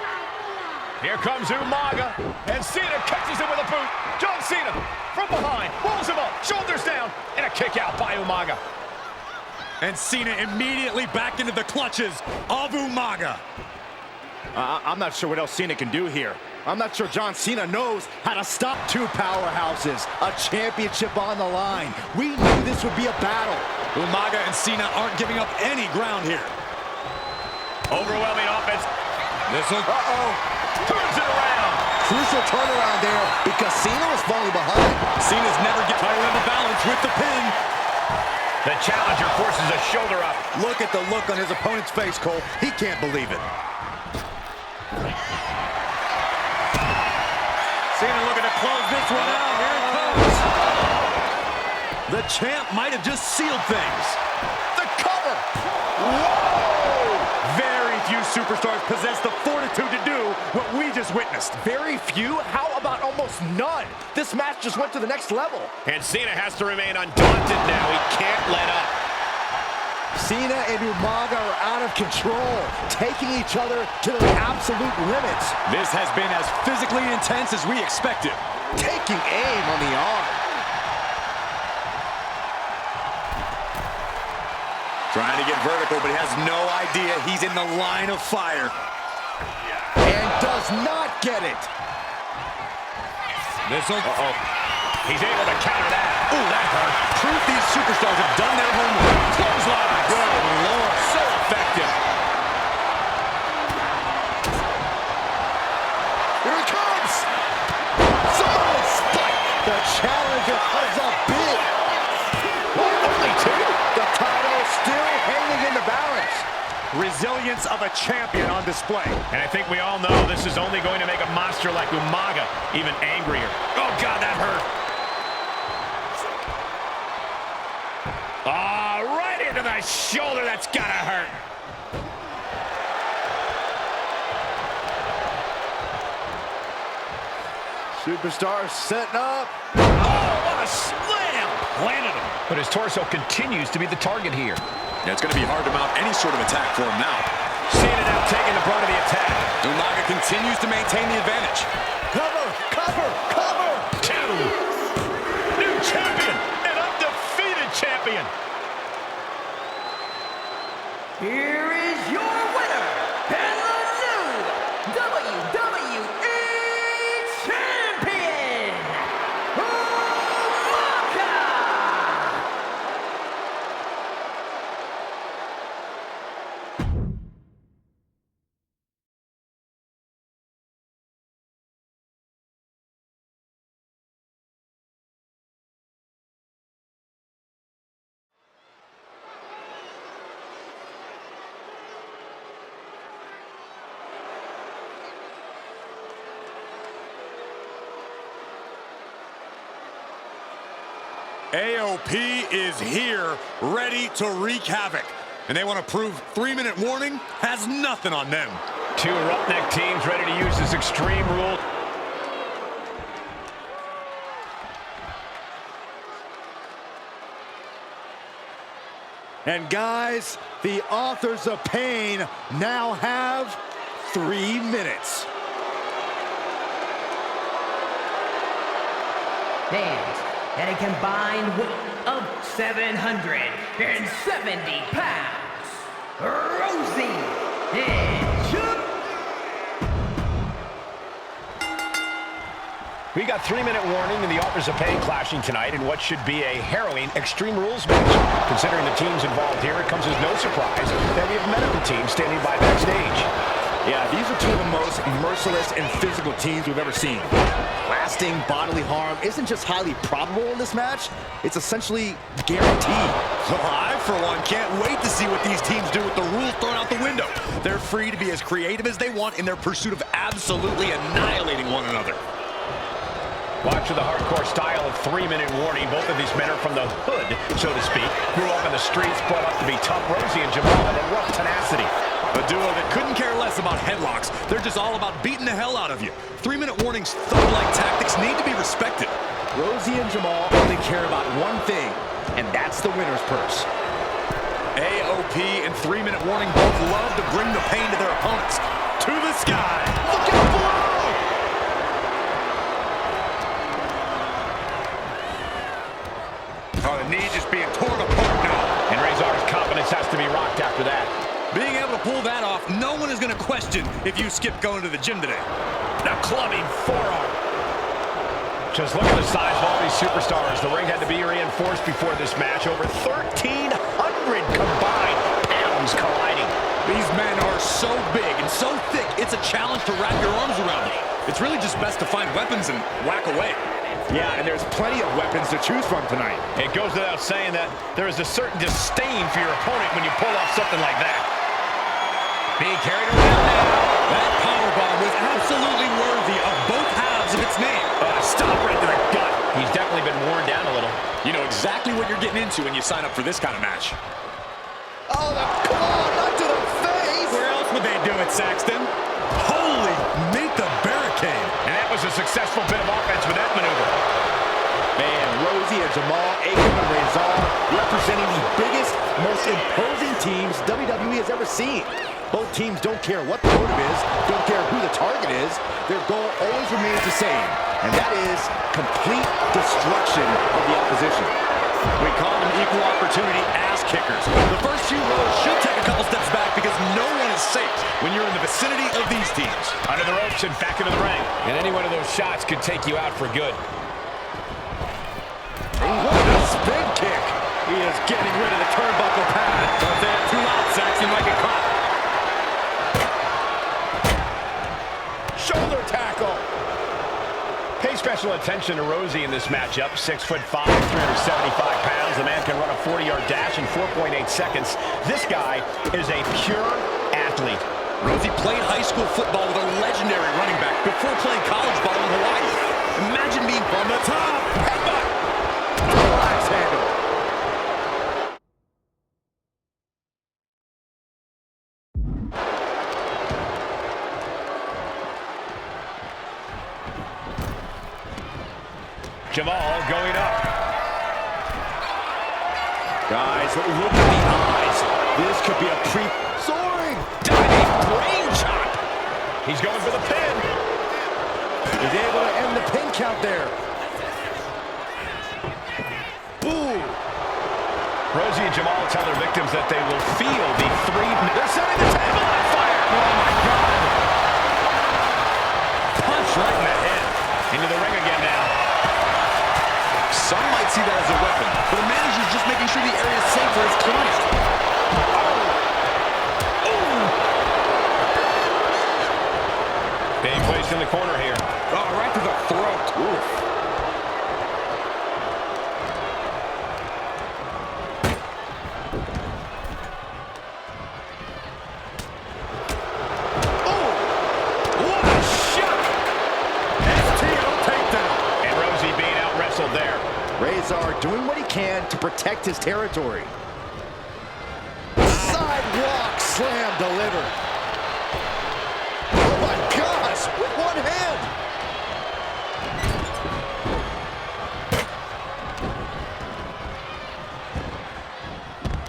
Here comes Umaga, and Cena catches him with a boot. John Cena from behind, rolls him up, shoulders down, and a kick out by Umaga. And Cena immediately back into the clutches of Umaga. I'm not sure what else Cena can do here. I'm not sure John Cena knows how to stop two powerhouses. A championship on the line. We knew this would be a battle. Umaga and Cena aren't giving up any ground here. Overwhelming offense. Turns it around. Crucial turnaround there because Cena was falling behind. Cena's never get tired of the balance with the pin. The challenger forces a shoulder up. Look at the look on his opponent's face, Cole. He can't believe it. Cena looking to close this one out. Here it comes. The champ might have just sealed things. The cover. Whoa! Very few superstars possess the fortitude to do what we just witnessed. Very few? How about almost none? This match just went to the next level. And Cena has to remain undaunted now. He can't let up. Cena and Umaga are out of control, taking each other to their absolute limits. This has been as physically intense as we expected. Taking aim on the arm. Trying to get vertical, but he has no idea he's in the line of fire. And does not get it. He's able to counter that. Ooh, that hurt. Proof these superstars have done their homework. Clothesline. Good Lord. So effective. Here it comes. Samoan spike. The challenger comes up big. Only two. The title still hanging in the balance. Resilience of a champion on display. And I think we all know this is only going to make a monster like Umaga even angrier. Oh, God, that hurt. Right into the shoulder. That's gotta hurt. Superstar setting up. Oh, what a slam! Landed him. But his torso continues to be the target here. Yeah, it's going to be hard to mount any sort of attack for him now. Cena now taking the brunt of the attack. Umaga continues to maintain the advantage. Cover, cover, cover. Two. New champion, an undefeated champion. Here is your winner, and the new WWE Champion, Umaga! AOP is here, ready to wreak havoc. And they want to prove 3-minute warning has nothing on them. Two roughneck teams ready to use this extreme rule. And guys, the authors of pain now have 3 minutes. Stands at a combined weight of 770 pounds, Rosie and Jim. We got 3-minute warning and the authors of pain clashing tonight in what should be a harrowing Extreme Rules match. Considering the teams involved here, it comes as no surprise that we have medical teams standing by backstage. Yeah, these are two of the most merciless and physical teams we've ever seen. Lasting bodily harm isn't just highly probable in this match, it's essentially guaranteed. Well, I, for one, can't wait to see what these teams do with the rules thrown out the window. They're free to be as creative as they want in their pursuit of absolutely annihilating one another. Watch the hardcore style of 3-minute warning. Both of these men are from the hood, so to speak. Grew up in the streets, brought up to be tough. Rosie and Jamal have a rough tenacity. A duo that couldn't care less about headlocks. They're just all about beating the hell out of you. 3-minute warnings, thug-like tactics need to be respected. Rosie and Jamal only care about one thing, and that's the winner's purse. AOP and 3-minute warning both love to bring the pain to their opponents. To the sky. Look out below! Oh, the knee just being torn apart now. And Razor's confidence has to be rocked after that. Being able to pull that off, no one is going to question if you skipped going to the gym today. The clubbing forearm. Just look at the size of all these superstars. The ring had to be reinforced before this match. Over 1,300 combined pounds colliding. These men are so big and so thick, it's a challenge to wrap your arms around them. It's really just best to find weapons and whack away. Yeah, and there's plenty of weapons to choose from tonight. It goes without saying that there is a certain disdain for your opponent when you pull off something like that. Being carried around now. That powerbomb was absolutely worthy of both halves of its name. Stop right to the gut. He's definitely been worn down a little. You know exactly what you're getting into when you sign up for this kind of match. Oh, come on, not to the face! Where else would they do it, Saxton? Holy, meet the barricade. And that was a successful bit of offense with that maneuver. Man, Rosie and Jamal, Akam and Razor, representing the biggest, most imposing teams WWE has ever seen. Both teams don't care what the motive is, don't care who the target is. Their goal always remains the same, and that is complete destruction of the opposition. We call them equal opportunity ass kickers. The first few rows should take a couple steps back because no one is safe when you're in the vicinity of these teams. Under the ropes and back into the ring. And any one of those shots could take you out for good. What a spin kick! He is getting rid of the turnbuckle pad. Don't say it too loud, Saxton might get caught. Shoulder tackle! Pay special attention to Rosie in this matchup. 6'5", 375 pounds. The man can run a 40-yard dash in 4.8 seconds. This guy is a pure athlete. Rosie played high school football with a legendary running back before playing college ball in Hawaii. Imagine being from the top. Headbutt. Relax handle. Jamal going up. Guys, look at the eyes. This could be a soaring. Diving brain chop. He's going for the pin. He's able to end the pin count there. Boom. Rosie and Jamal tell their victims that they will feel the three. They're setting the table on fire. Oh, my God. Punch right in the head. Into the ring again now. Some might see that as a weapon, but the manager's just making sure the area is safe for his client. Being placed in the corner here. Oh, right to the throat. Oof. Oh, what a shot! STO takedown. And Rosie being out-wrestled there. Razor doing what he can to protect his territory. Sidewalk slam delivered. Oh my gosh, with one hand.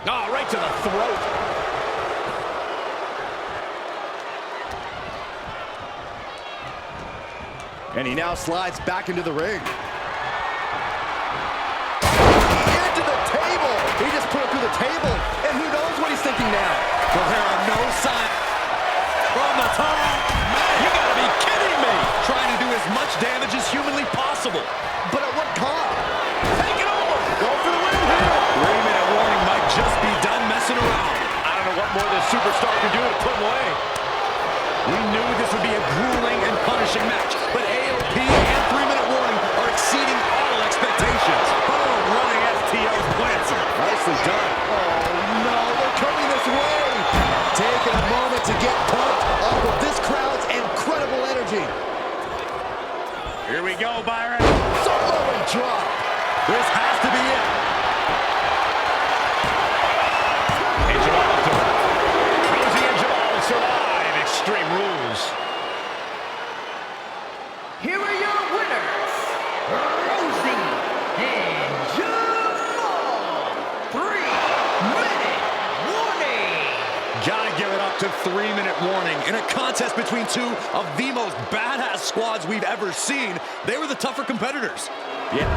Oh, right to the throat. And he now slides back into the ring. He just put it through the table, and who knows what he's thinking now. But there are no signs from the top. Man, you gotta be kidding me. Trying to do as much damage as humanly possible. But at what cost? Take it over. Go for the win here. 3-minute warning might just be done messing around. I don't know what more this superstar can do to put him away. We knew this would be a grueling and punishing match, but AOP and 3-minute warning are exceeding all expectations. Boom, running STO plants him. Nicely done. Oh, no, they're coming this way. Taking a moment to get pumped off of this crowd's incredible energy. Here we go, Byron. Samoan drop. This has to be it. And Jamal to Rosie and Jamal survive Extreme Rules. Here are your winners, Rosie and Jamal. 3-minute warning. Gotta give it up to 3-minute warning. In a contest between two of the most badass squads we've ever seen, they were the tougher competitors. Yeah.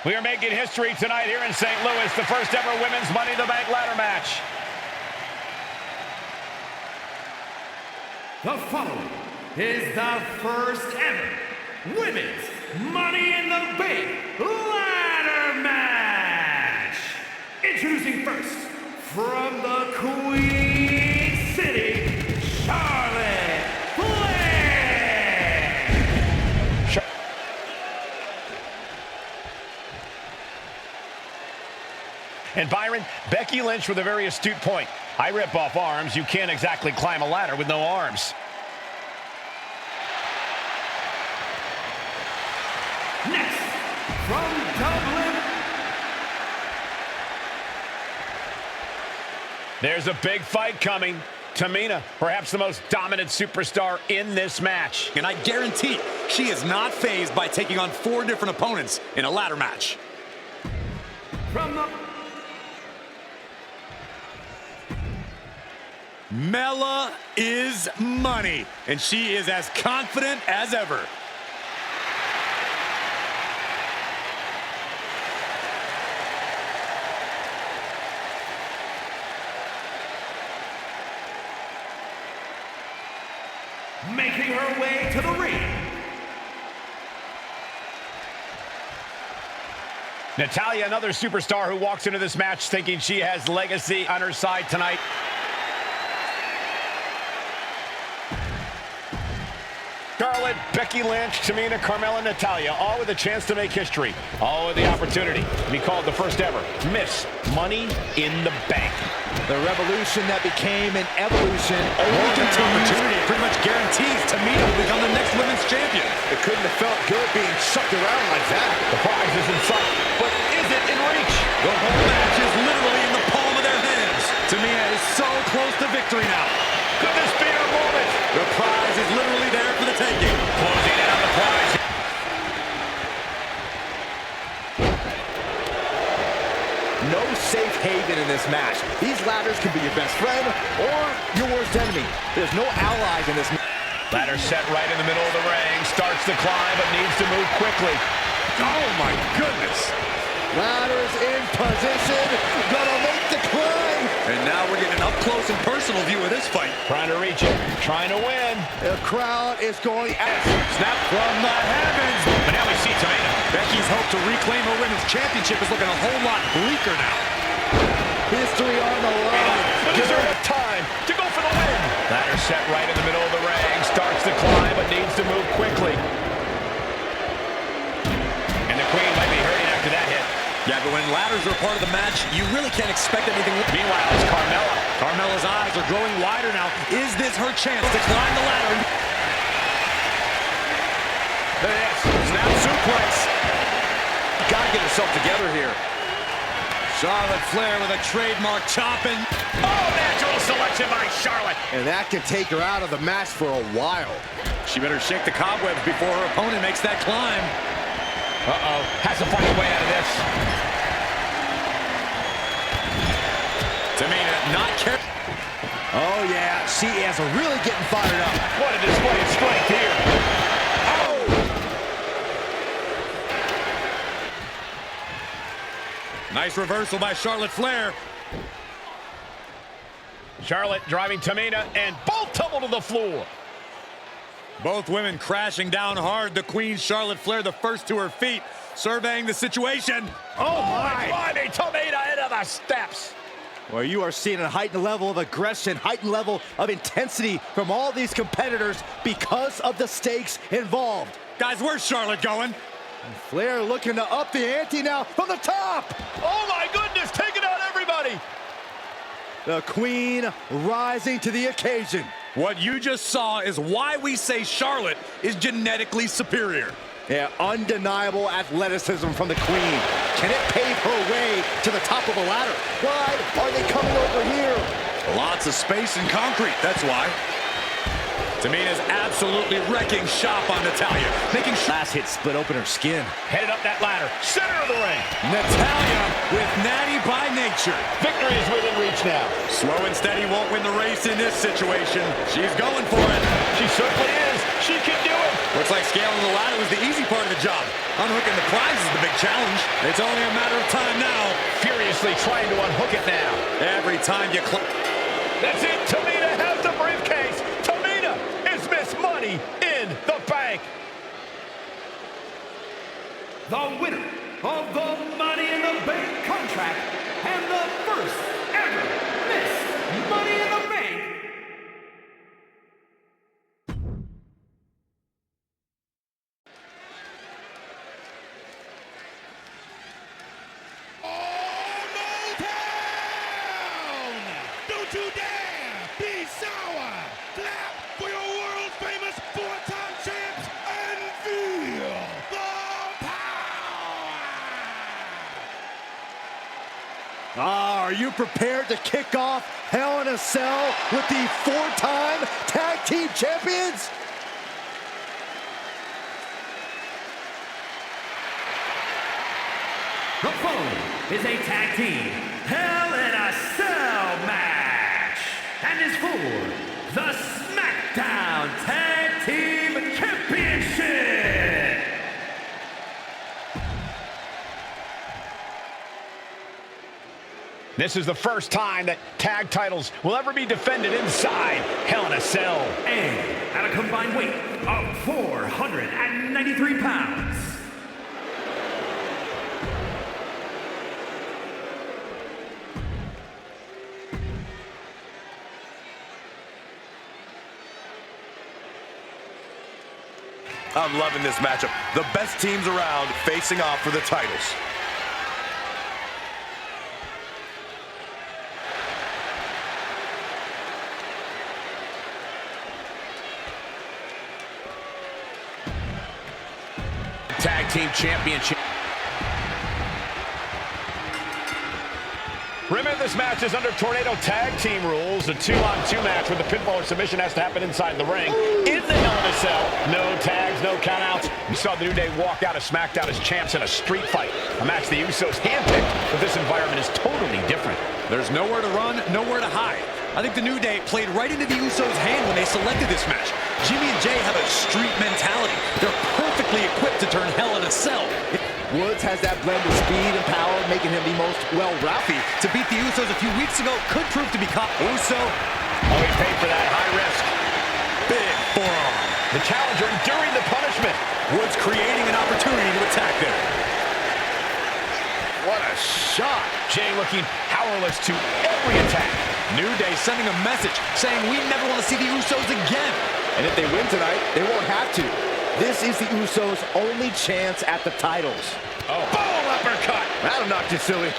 We are making history tonight here in St. Louis, the first ever women's Money in the Bank ladder match. The following is the first ever women's Money in the Bank ladder match. Introducing first, from the Queen City, Charlotte Flair. And Byron, Becky Lynch with a very astute point. I rip off arms. You can't exactly climb a ladder with no arms. Next, from Dublin. There's a big fight coming. Tamina, perhaps the most dominant superstar in this match. And I guarantee she is not fazed by taking on 4 different opponents in a ladder match. From the... Mela is money, and she is as confident as ever. Making her way to the ring. Natalya, another superstar who walks into this match thinking she has legacy on her side tonight. Charlotte, Becky Lynch, Tamina, Carmella, Natalya, all with a chance to make history. All with the opportunity to be called the first ever Miss Money in the Bank. The revolution that became an evolution only continues. Pretty much guarantees Tamina will become the next women's champion. It couldn't have felt good being chucked around like that. The prize is in sight, but is it in reach? The whole match is literally in the palm of their hands. Tamina is so close to victory now. Could this be her moment? The prize is literally there for the taking. Closing in on the prize. No safe haven in this match. These ladders can be your best friend or your worst enemy. There's no allies in this match. Ladder set right in the middle of the ring. Starts to climb, but needs to move quickly. Oh, my goodness. Ladders in position. Gonna make the climb. And now we're getting an up-close and personal view of this fight. Trying to reach it. Trying to win. The crowd is going out. Snap from the heavens. But now we see Tamina. Becky's hope to reclaim her women's championship is looking a whole lot bleaker now. History on the line. But is there enough time to go for the win? Ladder set right in the middle of the ring. Starts to climb, but needs to move quickly. And the Queen might be hurting after that hit. Yeah, but when ladders are part of the match, you really can't expect anything. Meanwhile, it's Carmella. Carmella's eyes are growing wider now. Is this her chance to climb the ladder? There it is. Snap suplex. Gotta get herself together here. Charlotte Flair with a trademark chopping. Oh, natural selection by Charlotte. And that can take her out of the match for a while. She better shake the cobwebs before her opponent makes that climb. Uh-oh. Has to find a way out of this. Tamina not careful. Oh, yeah. She is really getting fired up. What a display of strength here. Oh! Nice reversal by Charlotte Flair. Charlotte driving Tamina, and both tumble to the floor. Both women crashing down hard. The Queen, Charlotte Flair, the first to her feet, surveying the situation. Oh my! Climbing Tamina into the steps. Well, you are seeing a heightened level of aggression, heightened level of intensity from all these competitors because of the stakes involved. Guys, where's Charlotte going? Flair looking to up the ante now from the top. Oh my goodness, taking out everybody. The Queen rising to the occasion. What you just saw is why we say Charlotte is genetically superior. Yeah, undeniable athleticism from the Queen. Can it pave her way to the top of the ladder? Why are they coming over here? Lots of space and concrete, that's why. Tamina's absolutely wrecking shop on Natalya, making sure. Last hit split open her skin. Headed up that ladder, center of the ring. Natalya with natty by nature. Victory is within reach now. Slow and steady won't win the race in this situation. She's going for it. She certainly is. She can do it. Looks like scaling the ladder was the easy part of the job. Unhooking the prize is the big challenge. It's only a matter of time now. Furiously trying to unhook it now. Every time you That's it. Tamina has the briefcase. Tamina is Miss Money in the Bank. The winner of the Money in the Bank contract and the first ever Miss Money in the Bank. Don't you dare be sour. Clap for your world-famous four-time champs and feel the power. Are you prepared to kick off Hell in a Cell with the four-time tag team champions? The following is a tag team Hell in a Cell match and is for the SmackDown Tag Team Championship. This is the first time that tag titles will ever be defended inside Hell in a Cell. And at a combined weight of 493 pounds. I'm loving this matchup. The best teams around facing off for the titles. Tag Team Championship. Remember, this match is under Tornado Tag Team rules. A 2-on-2 match where the pinfall or submission has to happen inside the ring. In the Hell in a Cell, no tags, no countouts. We saw the New Day walk out of SmackDown as champs in a street fight. A match the Usos handpicked, but this environment is totally different. There's nowhere to run, nowhere to hide. I think the New Day played right into the Usos' hand when they selected this match. Jimmy and Jay have a street mentality. They're perfectly equipped to turn Hell in a Cell. Woods has that blend of speed and power, making him the most Ralphie, to beat the Usos a few weeks ago, could prove to be caught. Uso, Always paid for that high risk. big forearm. The challenger enduring the punishment. Woods creating an opportunity to attack there. what a shot. Jay looking powerless to every attack. New Day sending a message saying we never want to see the Usos again. And if they win tonight, they won't have to. This is the Usos' only chance at the titles. Oh, boom, uppercut. That'll knock you silly.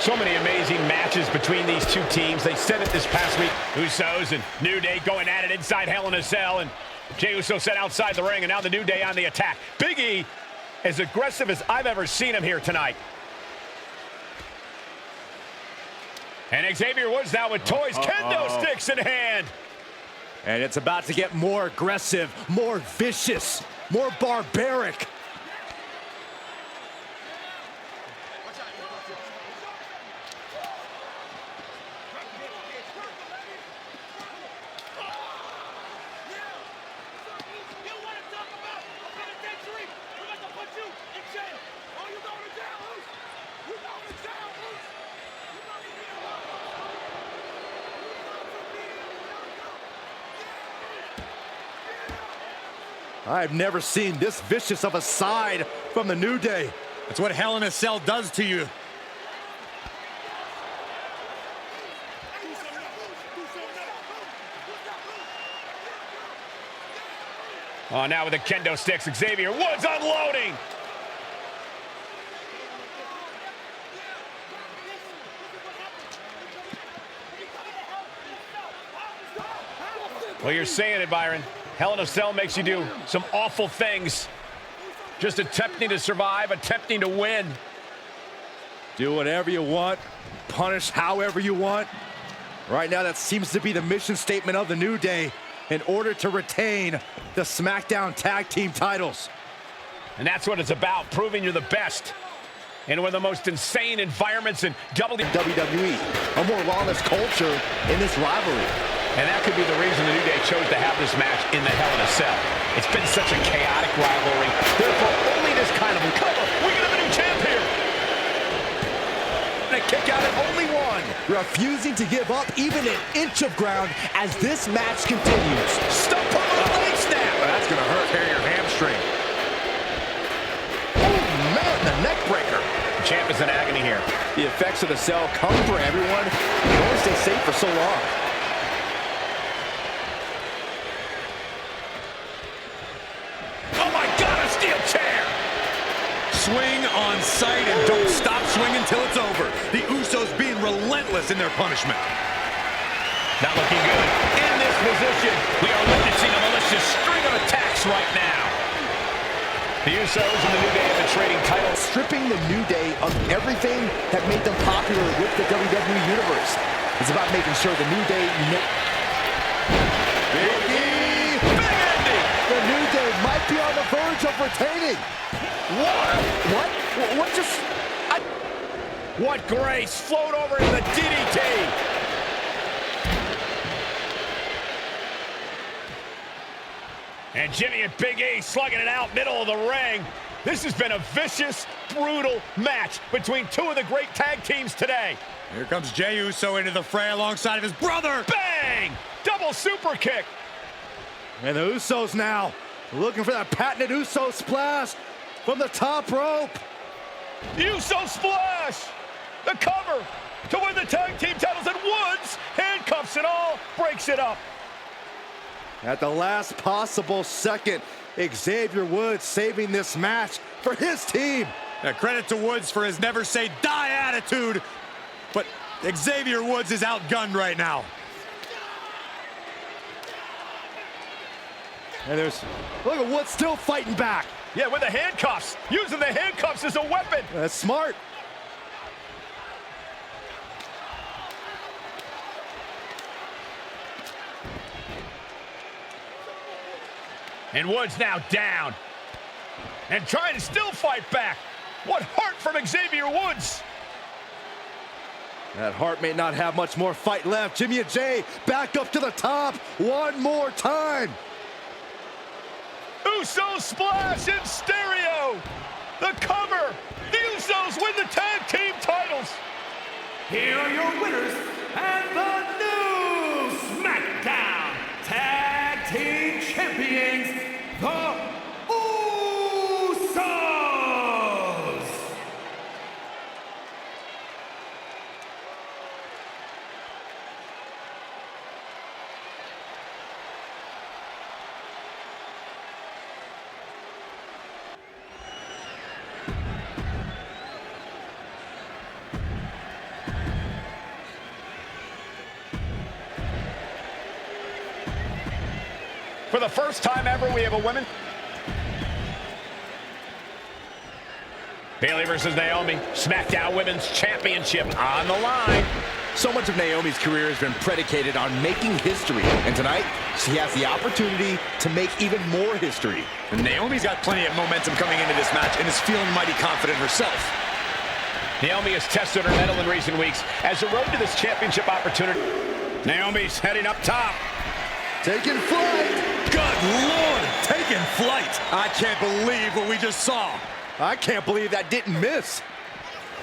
So many amazing matches between these two teams. They said it this past week. Usos and New Day going at it inside Hell in a Cell. And Jey Uso said outside the ring, and now the New Day on the attack. Big E, as aggressive as I've ever seen him here tonight. And Xavier Woods now with toys. Kendo sticks in hand. And it's about to get more aggressive, more vicious, more barbaric. I've never seen this vicious of a side from the New Day. That's what Hell in a Cell does to you. Oh, now with the kendo sticks, Xavier Woods unloading. Well, you're saying it, Byron. Hell in a Cell makes you do some awful things. Just attempting to survive, attempting to win. Do whatever you want, punish however you want. Right now, that seems to be the mission statement of the New Day. in order to retain the SmackDown Tag Team titles. And that's what it's about, proving you're the best. In one of the most insane environments in WWE, a more lawless culture in this rivalry. And that could be the reason the New Day chose to have this match in the Hell in a Cell. It's been such a chaotic rivalry. Therefore, only this kind of cover. We can have a new champ here. And a kick out at only one. Refusing to give up even an inch of ground as this match continues. Stump on the leg snap. That's going to hurt. Tear your hamstring. Oh, man, the neck breaker. The champ is in agony here. The effects of the cell come for everyone. You can only stay safe for so long. Oh, my God, a steel chair. Swing on sight and don't stop swinging till it's over. The Usos being relentless in their punishment. Not looking good. In this position, we are witnessing a malicious string of attacks right now. The Usos and the New Day have been trading titles. Stripping the New Day of everything that made them popular with the WWE Universe. It's about making sure the New Day... Big ending! The New Day might be on the verge of retaining. What? What just... What grace! Float over in the DDT! And Jimmy and Big E slugging it out middle of the ring. This has been a vicious, brutal match between two of the great tag teams today. Here comes Jey Uso into the fray alongside of his brother. Bang! Double super kick. And the Usos now looking for that patented Uso splash from the top rope. Uso splash! The cover to win the tag team titles, and Woods, handcuffs and all, breaks it up. At the last possible second, Xavier Woods saving this match for his team. Credit to Woods for his never say die attitude, but Xavier Woods is outgunned right now. And look at Woods still fighting back. Yeah, with the handcuffs, using the handcuffs as a weapon. That's smart. And Woods now down. And trying to still fight back. What heart from Xavier Woods. That Hart may not have much more fight left. Jimmy and Jey back up to the top one more time. Uso splash in stereo. The cover. The Usos win the tag team titles. Here are your winners and the new SmackDown Tag Team Champions, the Usos! For the first time ever, we have a women. Bayley versus Naomi. SmackDown Women's Championship on the line. So much of Naomi's career has been predicated on making history. And tonight, she has the opportunity to make even more history. And Naomi's got plenty of momentum coming into this match and is feeling mighty confident herself. Naomi has tested her mettle in recent weeks as the road to this championship opportunity. Naomi's heading up top. Taking flight. Good Lord, taking flight. I can't believe what we just saw. I can't believe that didn't miss.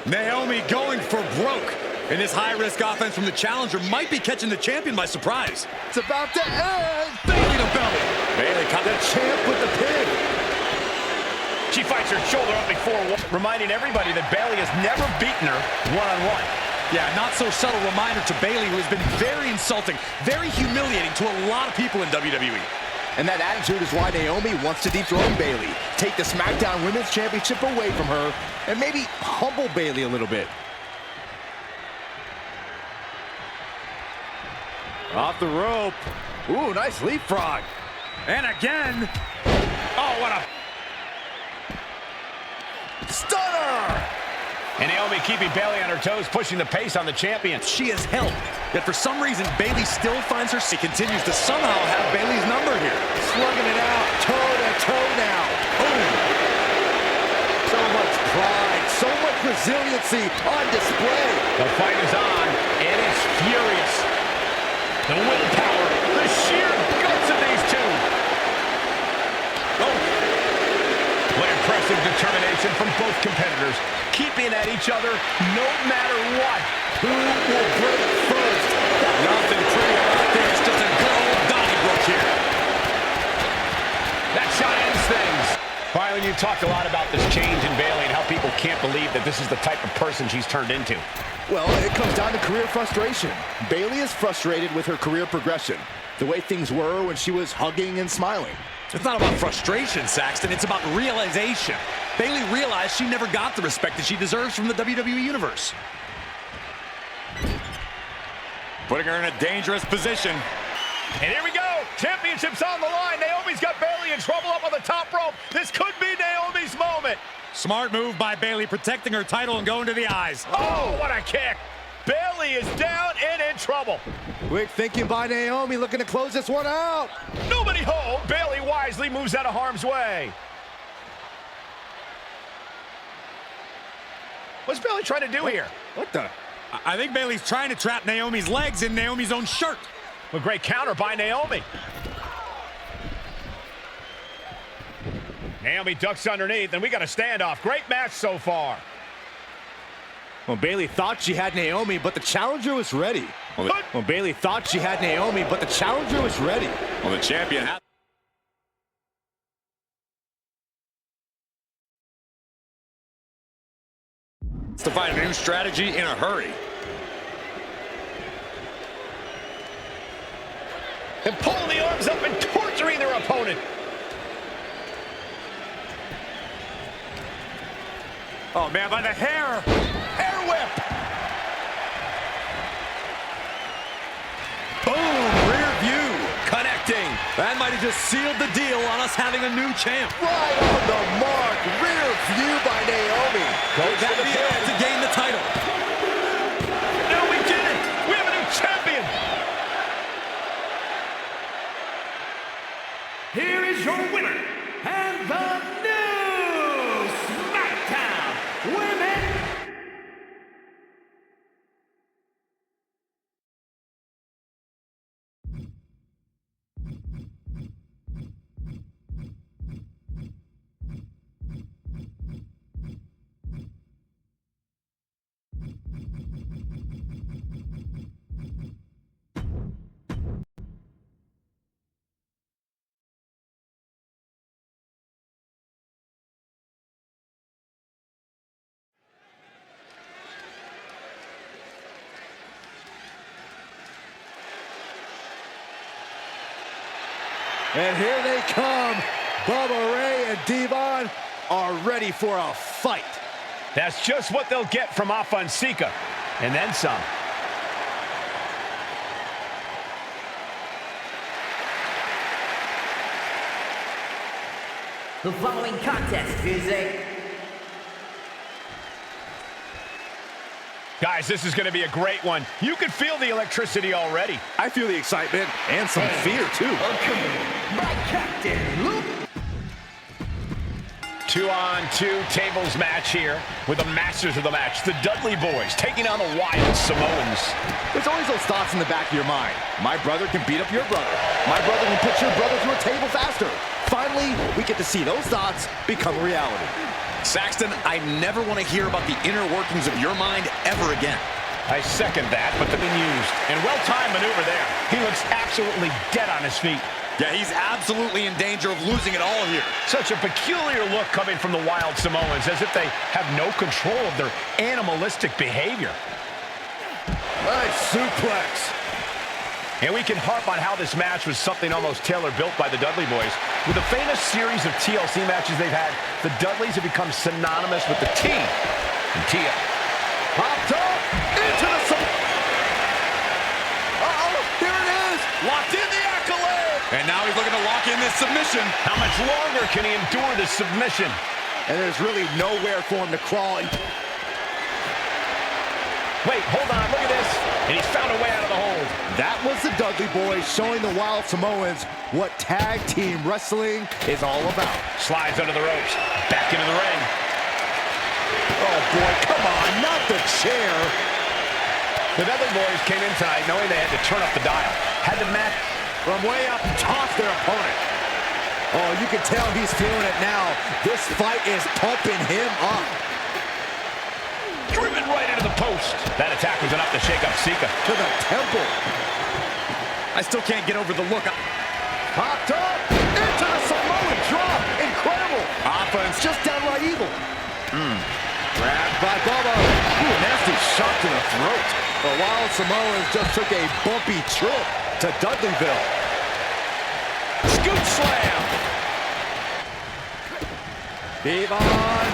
Naomi going for broke. And this high-risk offense from the challenger might be catching the champion by surprise. It's about to end. Bayley to belly. Bayley caught The champ with the pin. She fights her shoulder up before, reminding everybody that Bayley has never beaten her one-on-one. Yeah, not so subtle reminder to Bayley, who has been very insulting, very humiliating to a lot of people in WWE. And that attitude is why Naomi wants to dethrone Bayley, take the SmackDown Women's Championship away from her, and maybe humble Bayley a little bit. Off the rope. Ooh, nice leapfrog. And again. Oh, what a... Stunner! And Naomi keeping Bayley on her toes, pushing the pace on the champion. She has helped. Yet for some reason, Bayley still finds her. She continues to somehow have Bayley's number here. Slugging it out, toe-to-toe now. Boom. So much pride, so much resiliency on display. The fight is on, and it's furious. The willpower, the sheer guts of these two. Oh. What impressive determination from both competitors, keeping at each other no matter what. Who will break first? Nothing pretty about this, just a good old Donnybrook here. That shot ends things. Byron, you talked a lot about this change in Bayley and how people can't believe that this is the type of person she's turned into. Well, it comes down to career frustration. Bayley is frustrated with her career progression, the way things were when she was hugging and smiling. It's not about frustration, Saxton. It's about realization. Bayley realized she never got the respect that she deserves from the WWE Universe. Putting her in a dangerous position. And here we go. Championship's on the line. Naomi's got Bayley in trouble up on the top rope. This could be Naomi's moment. Smart move by Bayley, protecting her title and going to the eyes. Oh, what a kick. Bayley is down and in trouble. Quick thinking by Naomi, looking to close this one out. Nobody home. Bayley wisely moves out of harm's way. What's Bayley trying to do here? What the? I think Bayley's trying to trap Naomi's legs in Naomi's own shirt. A great counter by Naomi. Naomi ducks underneath, and we got a standoff. Great match so far. Well, Bayley thought she had Naomi, but the challenger was ready. Well, Bayley thought she had Naomi, but the challenger was ready. Well, the champion has... to find a new strategy in a hurry. And pulling the arms up and torturing their opponent. Oh, man, by the hair. Hair whip. Boom, rear view. Connecting. That might have just sealed the deal on us having a new champ. Right on the mark. Rear view by Naomi. That'd be it to gain the title. No, we did it. We have a new champion. Here is your winner, and the new SmackDown Women. And here they come. Bubba Ray and Devon are ready for a fight. That's just what they'll get from Afonseca. And then some. The following contest is a... Guys, this is going to be a great one. You can feel the electricity already. I feel the excitement and some fear, too. by Captain Luke. 2-on-2 tables match here with the masters of the match, the Dudley Boys, taking on the Wild Samoans. There's always those thoughts in the back of your mind. My brother can beat up your brother. My brother can put your brother through a table faster. Finally, we get to see those thoughts become reality. Saxton, I never want to hear about the inner workings of your mind ever again. I second that, but they've been used. And well-timed maneuver there. He looks absolutely dead on his feet. Yeah, he's absolutely in danger of losing it all here. Such a peculiar look coming from the Wild Samoans, as if they have no control of their animalistic behavior. Nice suplex. And we can harp on how this match was something almost tailor-built by the Dudley Boys. With the famous series of TLC matches they've had, the Dudleys have become synonymous with the T in TL. Popped up into the... Uh-oh, here it is. Locked in the accolade. And now he's looking to lock in this submission. How much longer can he endure this submission? And there's really nowhere for him to crawl. Wait, hold on, look at this. And he's found a way out of the hold. That was the Dudley Boys showing the Wild Samoans what tag team wrestling is all about. Slides under the ropes. Back into the ring. Oh boy, come on, not the chair. The Dudley Boys came in tonight knowing they had to turn up the dial. Had to match From way up, toss their opponent. Oh, you can tell he's feeling it now. This fight is pumping him up. driven right into the post. That attack was enough to shake up Sika. To the temple. I still can't get over the look. Popped up into the Samoan drop. Incredible. Offense just downright evil. Grabbed by Bubba. Ooh, nasty shot to the throat. The Wild Samoans just took a bumpy trip to Dudleyville. Scoot slam. Devon.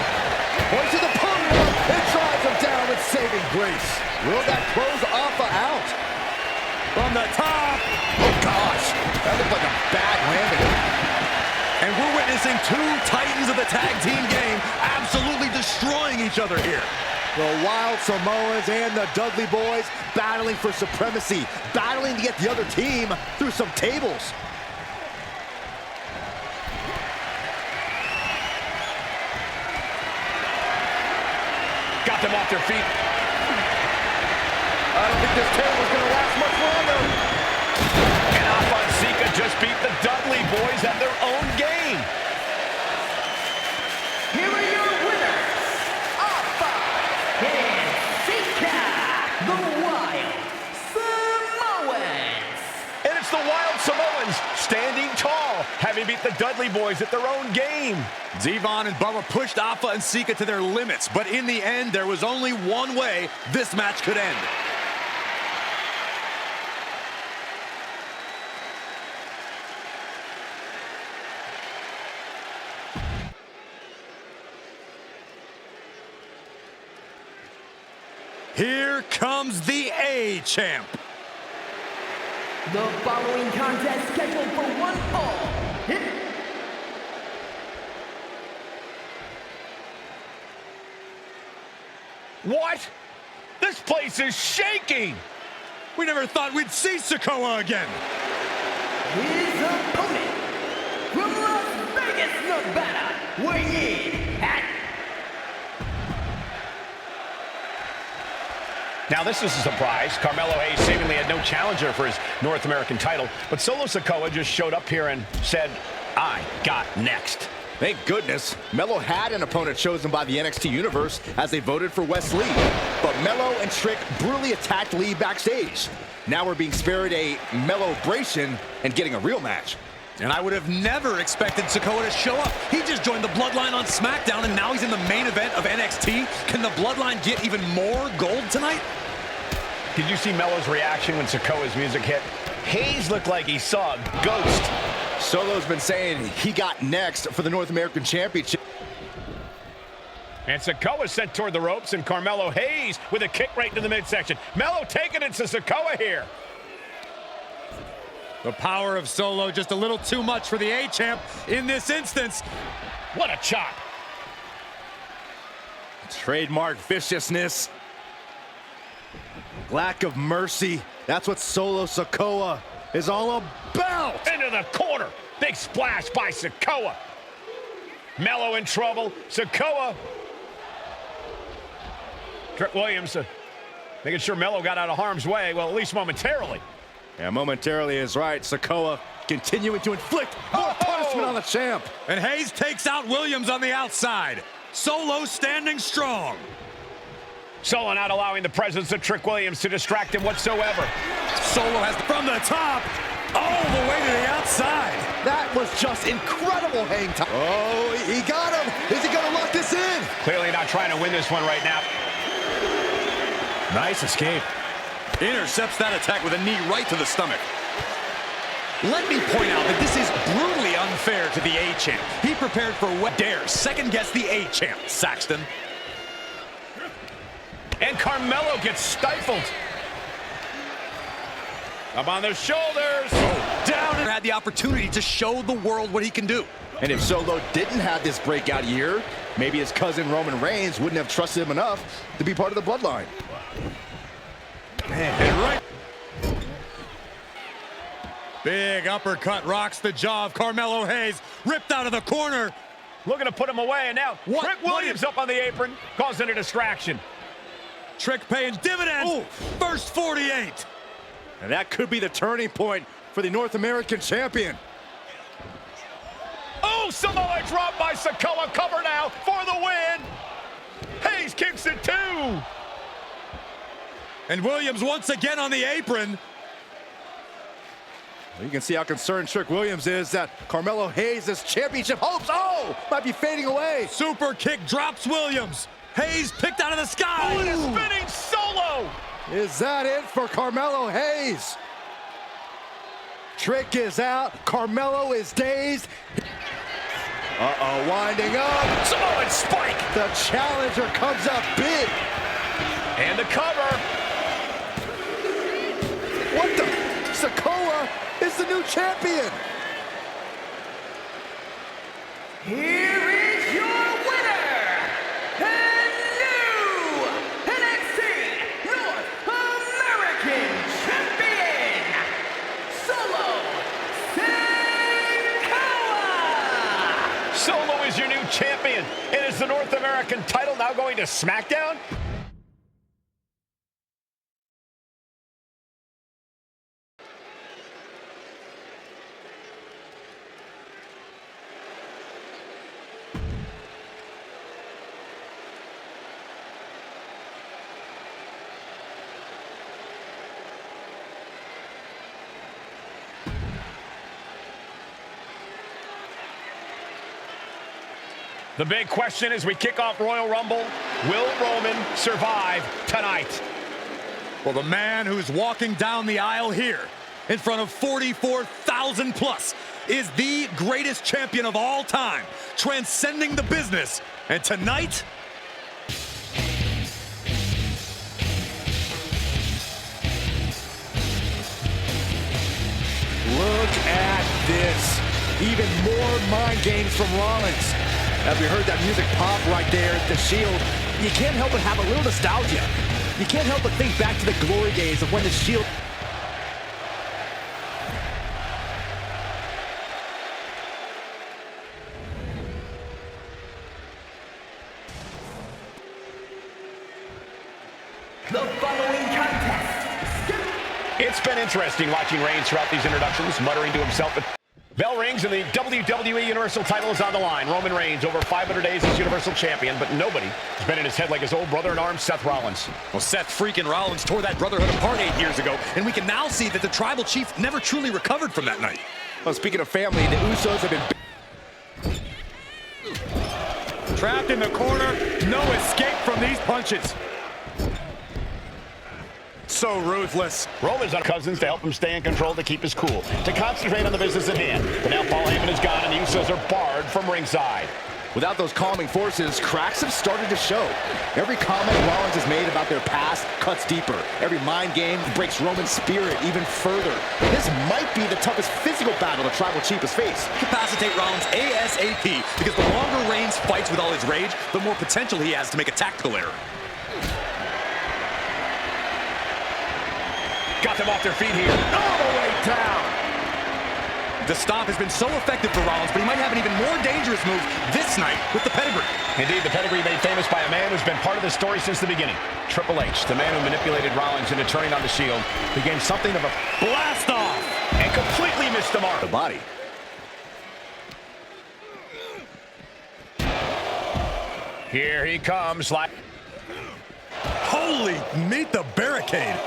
Points to the podium and drives him down with saving grace. Will that close Alpha out? From the top. Oh, gosh. That looked like a bad landing. And we're witnessing two titans of the tag team game absolutely destroying each other here. The Wild Samoans and the Dudley Boys battling for supremacy, battling to get the other team through some tables. Got them off their feet. I don't think this table's going to last much longer. And Alpha and Sika just beat the Dudley Boys at their own game. Here are your winners, Alpha and Sika, the Wild Samoans. And it's the Wild Samoans standing tall, having beat the Dudley Boys at their own game. Devon and Bubba pushed Alpha and Sika to their limits, but in the end, there was only one way this match could end. Here comes the A-Champ. The following contest scheduled for one fall. What? This place is shaking. We never thought we'd see Sikoa again. His opponent from Las Vegas, Nevada, weighing in at... Now this is a surprise. Carmelo Hayes seemingly had no challenger for his North American title, but Solo Sikoa just showed up here and said, I got next. Thank goodness. Melo had an opponent chosen by the NXT Universe as they voted for Wes Lee. But Melo and Trick brutally attacked Lee backstage. Now we're being spared a Melo-bration and getting a real match. And I would have never expected Sikoa to show up. He just joined the Bloodline on SmackDown, and now he's in the main event of NXT. Can the Bloodline get even more gold tonight? Did you see Melo's reaction when Sikoa's music hit? Hayes looked like he saw a ghost. Solo's been saying he got next for the North American Championship. And Sikoa sent toward the ropes, and Carmelo Hayes with a kick right to the midsection. Melo taking it to Sikoa here. The power of Solo just a little too much for the A-Champ in this instance. What a chop. Trademark viciousness. Lack of mercy. That's what Solo Sikoa is all about. Into the corner. Big splash by Sikoa. Melo in trouble. Sikoa. Trick Williams making sure Melo got out of harm's way. Well, at least momentarily. Yeah, momentarily is right. Sikoa continuing to inflict more punishment on the champ. And Hayes takes out Williams on the outside. Solo standing strong. Solo not allowing the presence of Trick Williams to distract him whatsoever. Solo has from the top all the way to the outside. That was just incredible hang time. Oh, he got him. Is he going to lock this in? Clearly not trying to win this one right now. Nice escape. Intercepts that attack with a knee right to the stomach. Let me point out that this is brutally unfair to the A-Champ. He prepared for what dare second-guess the A-Champ, Saxton. And Carmelo gets stifled. Up on their shoulders. Down and had the opportunity to show the world what he can do. And if Solo didn't have this breakout year, maybe his cousin Roman Reigns wouldn't have trusted him enough to be part of the Bloodline. And right. Big uppercut rocks the jaw of Carmelo Hayes. Ripped out of the corner. Looking to put him away, and now Trick Williams up on the apron, causing a distraction. Trick paying dividends. Ooh. First 48. And that could be the turning point for the North American champion. Oh, Samoa drop by Sikoa. Cover now for the win. Hayes kicks it too. And Williams once again on the apron. You can see how concerned Trick Williams is that Carmelo Hayes' championship hopes, might be fading away. Super kick drops Williams. Hayes picked out of the sky. Oh, and a spinning solo. Is that it for Carmelo Hayes? Trick is out. Carmelo is dazed. Winding up. Samoan spike. The challenger comes up big. And the cover. What the? Sikoa is the new champion. Here is your winner, and new NXT North American Champion, Solo Sikoa! Solo is your new champion. And is the North American title now going to SmackDown? The big question as we kick off Royal Rumble, will Roman survive tonight? Well, the man who's walking down the aisle here in front of 44,000 plus is the greatest champion of all time, transcending the business. And tonight, Look at this. Even more mind games from Rollins. As we heard that music pop right there at the Shield, you can't help but have a little nostalgia. You can't help but think back to the glory days of when the Shield... The following contest. It's been interesting watching Reigns throughout these introductions, muttering to himself. Bell rings and the WWE Universal title is on the line. Roman Reigns over 500 days as Universal Champion, but nobody has been in his head like his old brother-in-arms, Seth Rollins. well, Seth freaking Rollins tore that brotherhood apart 8 years ago, and we can now see that the tribal chief never truly recovered from that night. Well, speaking of family, the Usos have been... Trapped in the corner, no escape from these punches. So ruthless. Roman's on Cousins to help him stay in control, to keep his cool, to concentrate on the business at hand. But now Paul Heyman is gone and the Usos are barred from ringside. Without those calming forces, cracks have started to show. Every comment Rollins has made about their past cuts deeper. Every mind game breaks Roman's spirit even further. This might be the toughest physical battle the Tribal Chief has faced. Capacitate Rollins ASAP, because the longer Reigns fights with all his rage, the more potential he has to make a tactical error. Got them off their feet here. All the way down. The stomp has been so effective for Rollins, but he might have an even more dangerous move this night with the pedigree. Indeed, the pedigree made famous by a man who's been part of the story since the beginning. Triple H, the man who manipulated Rollins into turning on the Shield, became something of a blast-off and completely missed the mark. The body. Here he comes. Holy, meet the barricade.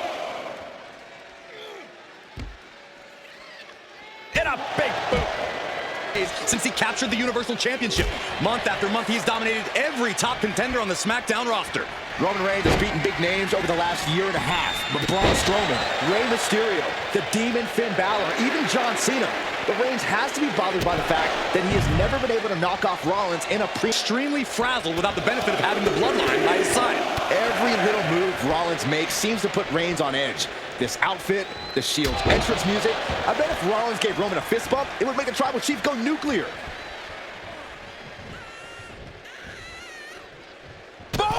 And a big boot. Since he captured the Universal Championship, month after month, he's dominated every top contender on the SmackDown roster. Roman Reigns has beaten big names over the last year and a half. But Braun Strowman, Rey Mysterio, the Demon Finn Balor, even John Cena. But Reigns has to be bothered by the fact that he has never been able to knock off Rollins in a extremely frazzled without the benefit of having the Bloodline by his side. Every little move Rollins makes seems to put Reigns on edge. This outfit, the Shield's entrance music. I bet if Rollins gave Roman a fist bump, it would make the Tribal Chief go nuclear. Boom!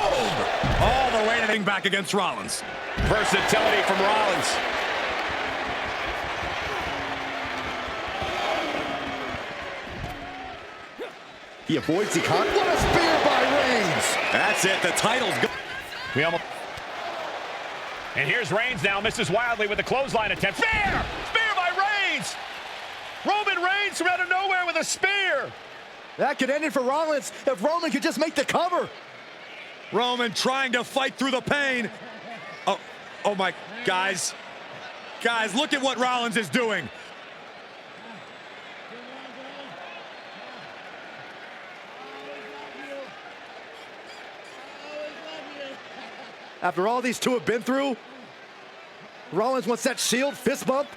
All the way to the back against Rollins. Versatility from Rollins. He avoids the con. What a spear by Reigns! That's it. The title's go. And here's Reigns now, misses wildly with a clothesline attempt. Spear! Spear by Reigns! Roman Reigns from out of nowhere with a spear! That could end it for Rollins if Roman could just make the cover. Roman trying to fight through the pain. Oh my, guys. Guys, look at what Rollins is doing. After all these two have been through, Rollins wants that Shield fist bump.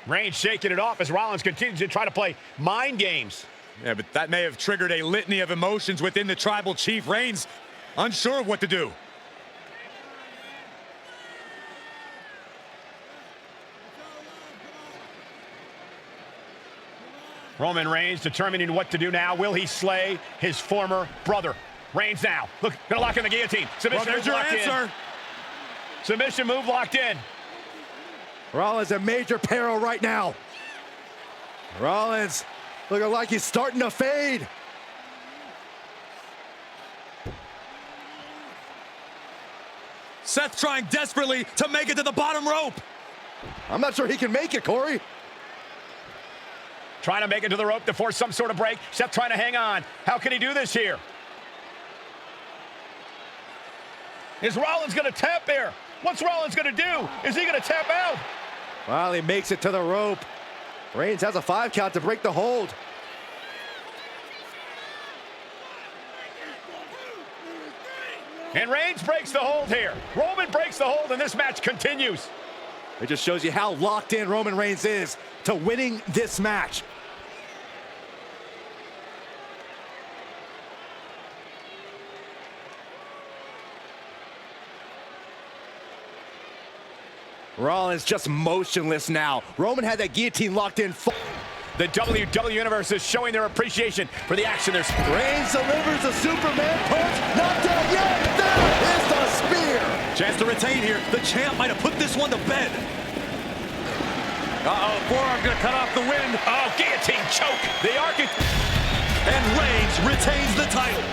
Reigns shaking it off as Rollins continues to try to play mind games. Yeah, but that may have triggered a litany of emotions within the Tribal Chief. Reigns unsure of what to do. Roman Reigns determining what to do now. Will he slay his former brother? Reigns now. Look, gonna lock in the guillotine. Submission Well, there's your answer. Submission move locked in. Rollins in major peril right now. Rollins looking like he's starting to fade. Seth trying desperately to make it to the bottom rope. I'm not sure he can make it, Corey. Trying to make it to the rope to force some sort of break. Seth trying to hang on. How can he do this here? Is Rollins going to tap here? What's Rollins going to do? Is he going to tap out? Well, he makes it to the rope. Reigns has a 5 count to break the hold. And Reigns breaks the hold here. Roman breaks the hold, and this match continues. It just shows you how locked in Roman Reigns is to winning this match. Rollins just motionless now. Roman had that guillotine locked in. The WWE Universe is showing their appreciation for the action. There's Reigns delivers a Superman punch. Not dead yet. There is the spear. Chance to retain here. The champ might have put this one to bed. Forearm gonna cut off the wind. oh, guillotine choke. The Architect. And Reigns retains the title.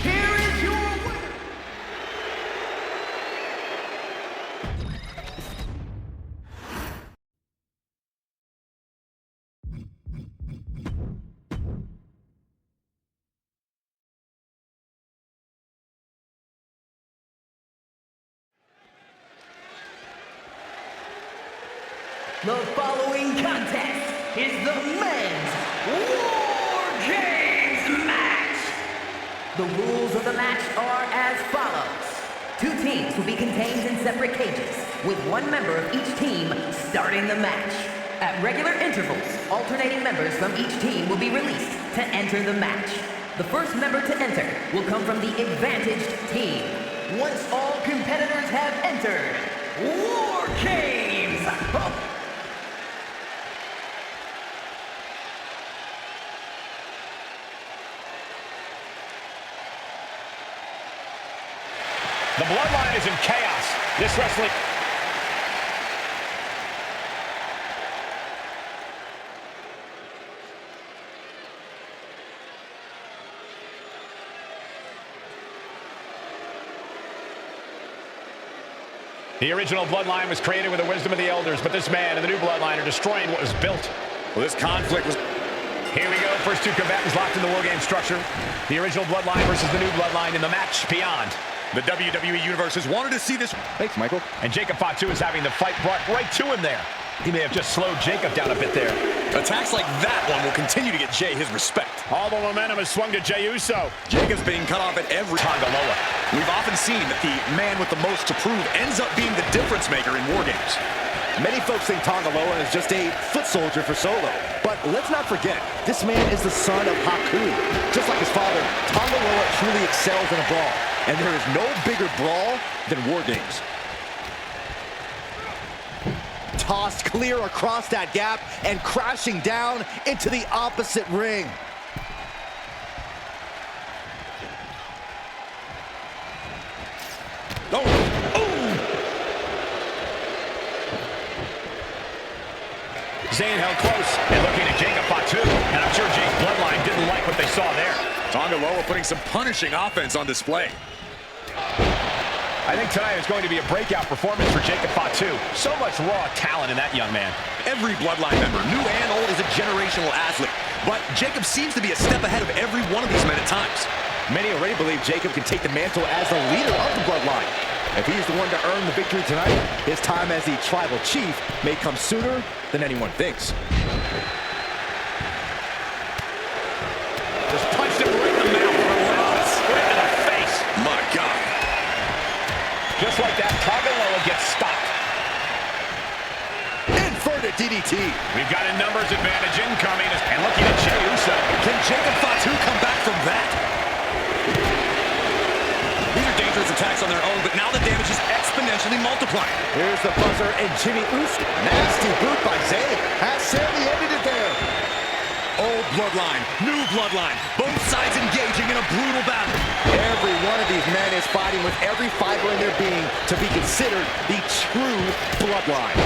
Here is your winner. The following contest is the men's War Games match. The rules of the match are as follows. 2 teams will be contained in separate cages, with 1 member of each team starting the match. At regular intervals, alternating members from each team will be released to enter the match. The first member to enter will come from the advantaged team. Once all competitors have entered, War Games! The Bloodline is in chaos. This wrestling... The original Bloodline was created with the wisdom of the elders, but this man and the new Bloodline are destroying what was built. Well, this conflict was... Here we go. First 2 combatants locked in the War Game structure. The original Bloodline versus the new Bloodline in the match beyond. The WWE Universe has wanted to see this. Thanks, Michael. And Jacob Fatu is having the fight brought right to him there. He may have just slowed Jacob down a bit there. Attacks like that one will continue to get Jay his respect. All the momentum has swung to Jey Uso. Jacob's being cut off at every Tongaloa. We've often seen that the man with the most to prove ends up being the difference maker in War Games. Many folks think Tongaloa is just a foot soldier for Solo. But let's not forget, this man is the son of Haku. Just like his father, Tongaloa truly excels in a brawl. And there is no bigger brawl than War Games. Tossed clear across that gap and crashing down into the opposite ring. Zayn held close and looking at Jacob Fatu. And I'm sure Jay's bloodline didn't like what they saw there. Tonga Loa putting some punishing offense on display. I think tonight is going to be a breakout performance for Jacob Fatu. So much raw talent in that young man. Every Bloodline member, new and old, is a generational athlete. But Jacob seems to be a step ahead of every one of these men at times. Many already believe Jacob can take the mantle as the leader of the Bloodline. If he's the one to earn the victory tonight, his time as the tribal chief may come sooner than anyone thinks. Just punched him right in the mouth. Relentless. Right in the face. My God. Just like that, Tonga Loa gets stopped. Inverted DDT. We've got a numbers advantage incoming. And looking at Jey Uso. Can Jacob Fatu come back from that? These are dangerous attacks on their own, but now the damage is exponentially multiplying. Here's the buzzer, and Jimmy Uso. Nasty boot by Zayn. Has sadly ended it there. Old Bloodline, new Bloodline, both sides engaging in a brutal battle. Every one of these men is fighting with every fiber in their being to be considered the true Bloodline.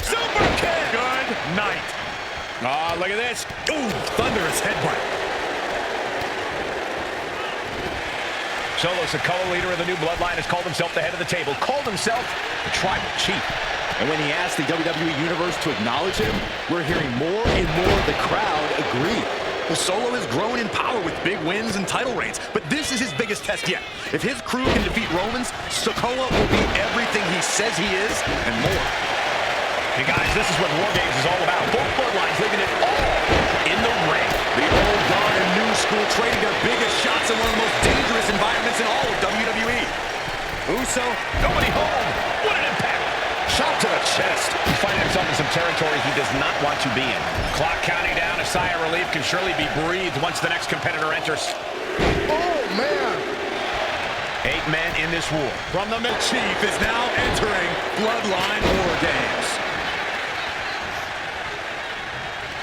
Super kick! Good night. Oh, look at this. Ooh, thunderous headbutt. Solo Sikoa, leader of the new Bloodline, has called himself the head of the table. Called himself the tribal chief. And when he asked the WWE Universe to acknowledge him, we're hearing more and more of the crowd agree. Well, Solo has grown in power with big wins and title reigns, but this is his biggest test yet. If his crew can defeat Romans, Sikoa will be everything he says he is and more. Hey guys, this is what War Games is all about. Both Bloodlines leaving it all in the ring. The old guard and new school trading their biggest shots in one of the most dangerous environments in all of WWE. Uso, nobody home. What an impact. Shot to the chest. He's finding himself in some territory he does not want to be in. Clock counting down. A sigh of relief can surely be breathed once the next competitor enters. Oh, man. 8 men in this war. From the Chief is now entering Bloodline War Games.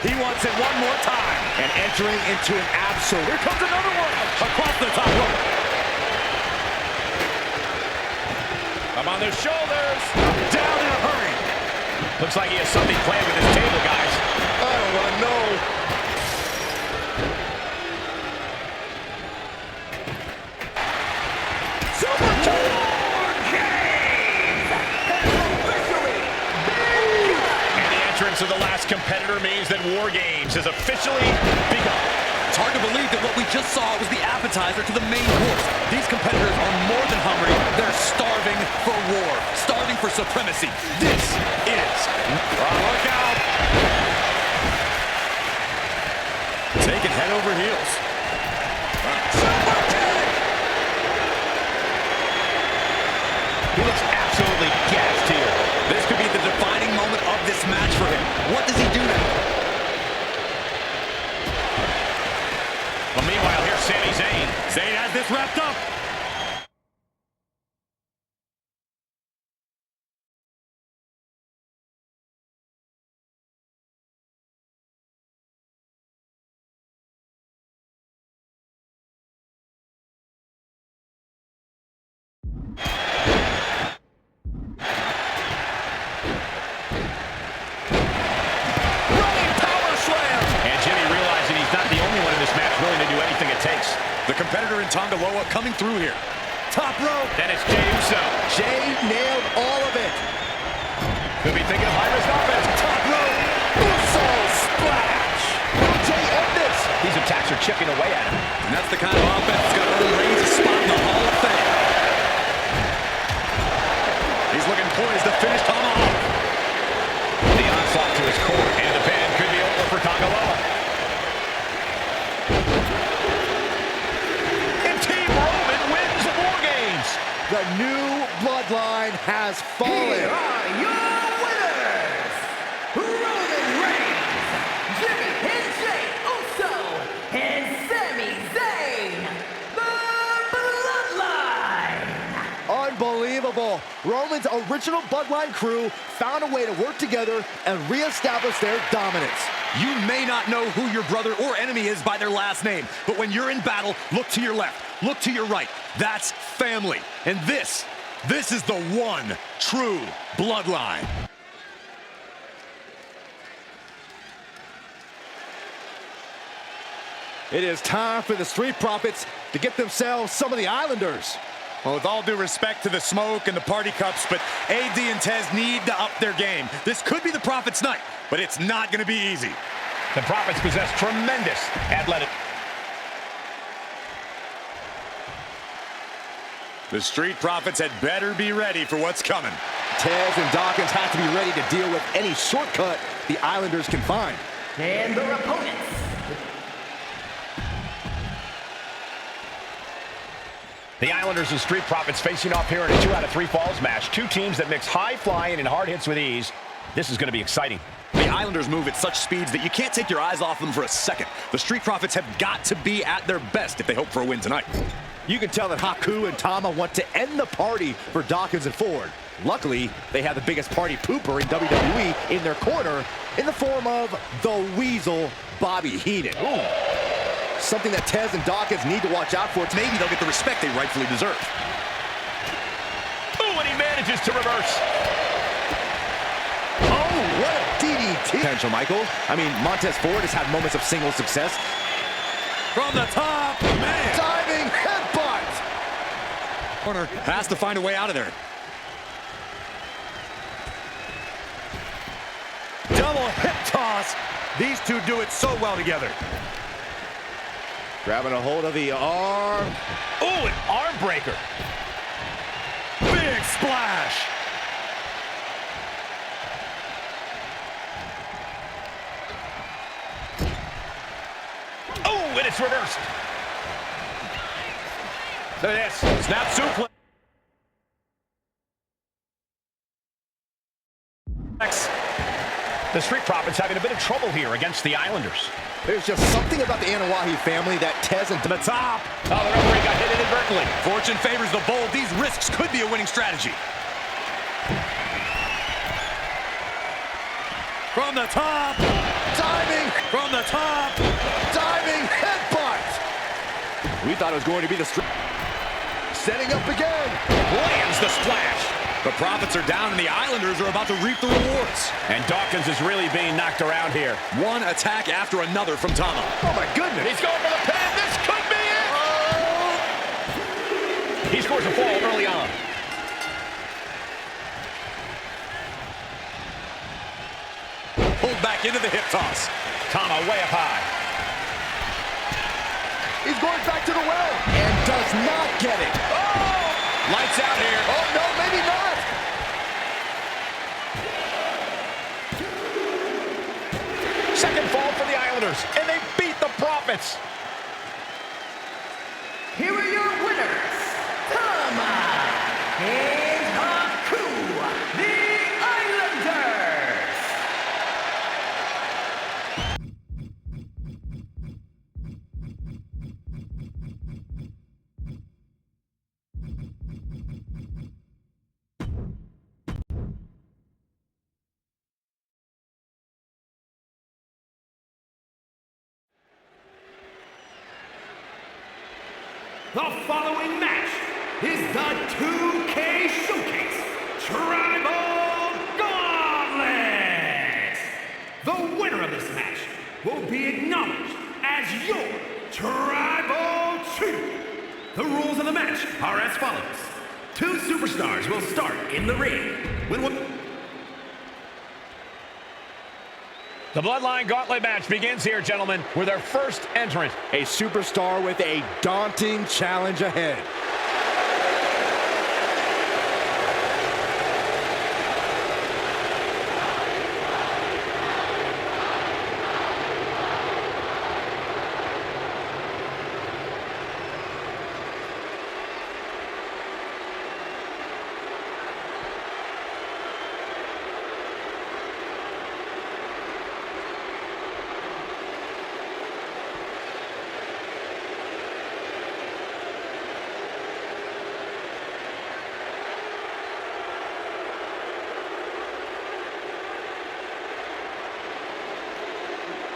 He wants it one more time. And entering into an absolute. Here comes another one. Across the top rope. Up on their shoulders. Down in a hurry. Looks like he has something planned with his table, guys. I don't want to know. Super War Games has officially begun. And the entrance of the last competitor means that War Games has officially begun. It's hard to believe that what we just saw was the appetizer to the main course. These competitors are more than hungry. They're starving for war, starving for supremacy. This is... look out! Taking head over heels. Super kick. He looks absolutely gassed here. This could be the defining moment of this match for him. What does he do now? Well, meanwhile, here's Sami Zayn. Zayn has this wrapped up. The competitor in Tonga Loa coming through here. Top rope. Then it's Jey Uso. Jey nailed all of it. Could be thinking of high-risk offense. Top rope. Uso splash. Will Jey end this? These attacks are chipping away at him. And that's the kind of offense that's going to earn Reigns a spot in the Hall of Fame. He's looking poised to finish tomahawk. The onslaught to his core, and the pin could be over for Tonga Loa. The new Bloodline has fallen. Here are your winners, Roman Reigns, Jimmy and Jey Uso, and Sami Zayn, the Bloodline. Unbelievable. Roman's original Bloodline crew found a way to work together and reestablish their dominance. You may not know who your brother or enemy is by their last name, but when you're in battle, look to your left, look to your right. That's family. And this This is the one true Bloodline. It is time for the Street Profits to get themselves some of the Islanders. Well, with all due respect to the Smoke and the Party Cups, but AD and Tez need to up their game. This could be the Profits' night, but it's not going to be easy. The Profits possess tremendous athletic. The Street Profits had better be ready for what's coming. Tez and Dawkins have to be ready to deal with any shortcut the Islanders can find. And their opponents. The Islanders and Street Profits facing off here in a 2 out of 3 falls match. Two teams that mix high flying and hard hits with ease. This is going to be exciting. The Islanders move at such speeds that you can't take your eyes off them for a second. The Street Profits have got to be at their best if they hope for a win tonight. You can tell that Haku and Tama want to end the party for Dawkins and Ford. Luckily, they have the biggest party pooper in WWE in their corner in the form of the Weasel, Bobby Heenan. Ooh. Something that Tez and Dawkins need to watch out for. Maybe they'll get the respect they rightfully deserve. Ooh, and he manages to reverse. Oh, what a DDT. Potential, Michael. I mean, Montez Ford has had moments of single success. From the top, man! Diving headbutt! Corner has to find a way out of there. Double hip toss. These two do it so well together. Grabbing a hold of the arm. Ooh, an arm breaker. Big splash. Oh, and it's reversed. Look at this. Snap suplex. The Street Profits having a bit of trouble here against the Islanders. There's just something about the Anawahi family that Tez and... To the top. Oh, the referee got hit inadvertently. Fortune favors the bold. These risks could be a winning strategy. From the top. Diving! From the top. Diving headbutt! We thought it was going to be the Street... Setting up again! Lands the splash. The Profits are down and the Islanders are about to reap the rewards. And Dawkins is really being knocked around here. One attack after another from Tama. Oh my goodness! He's going for the pin. This could be it. He scores a fall early on. Pulled back into the hip toss. Tama way up high. He's going back to the well and does not get it. Oh! Lights out here. Oh no, maybe not. Second fall for the Islanders, and they beat the Profits. Here are your winners, Tama and Haku, the Islanders. The following match is the 2K Showcase Tribal Gauntlet. The winner of this match will be acknowledged as your Tribal Chief. The rules of the match are as follows. 2 superstars will start in the ring. The Bloodline Gauntlet match begins here, gentlemen, with our first entrant. A superstar with a daunting challenge ahead.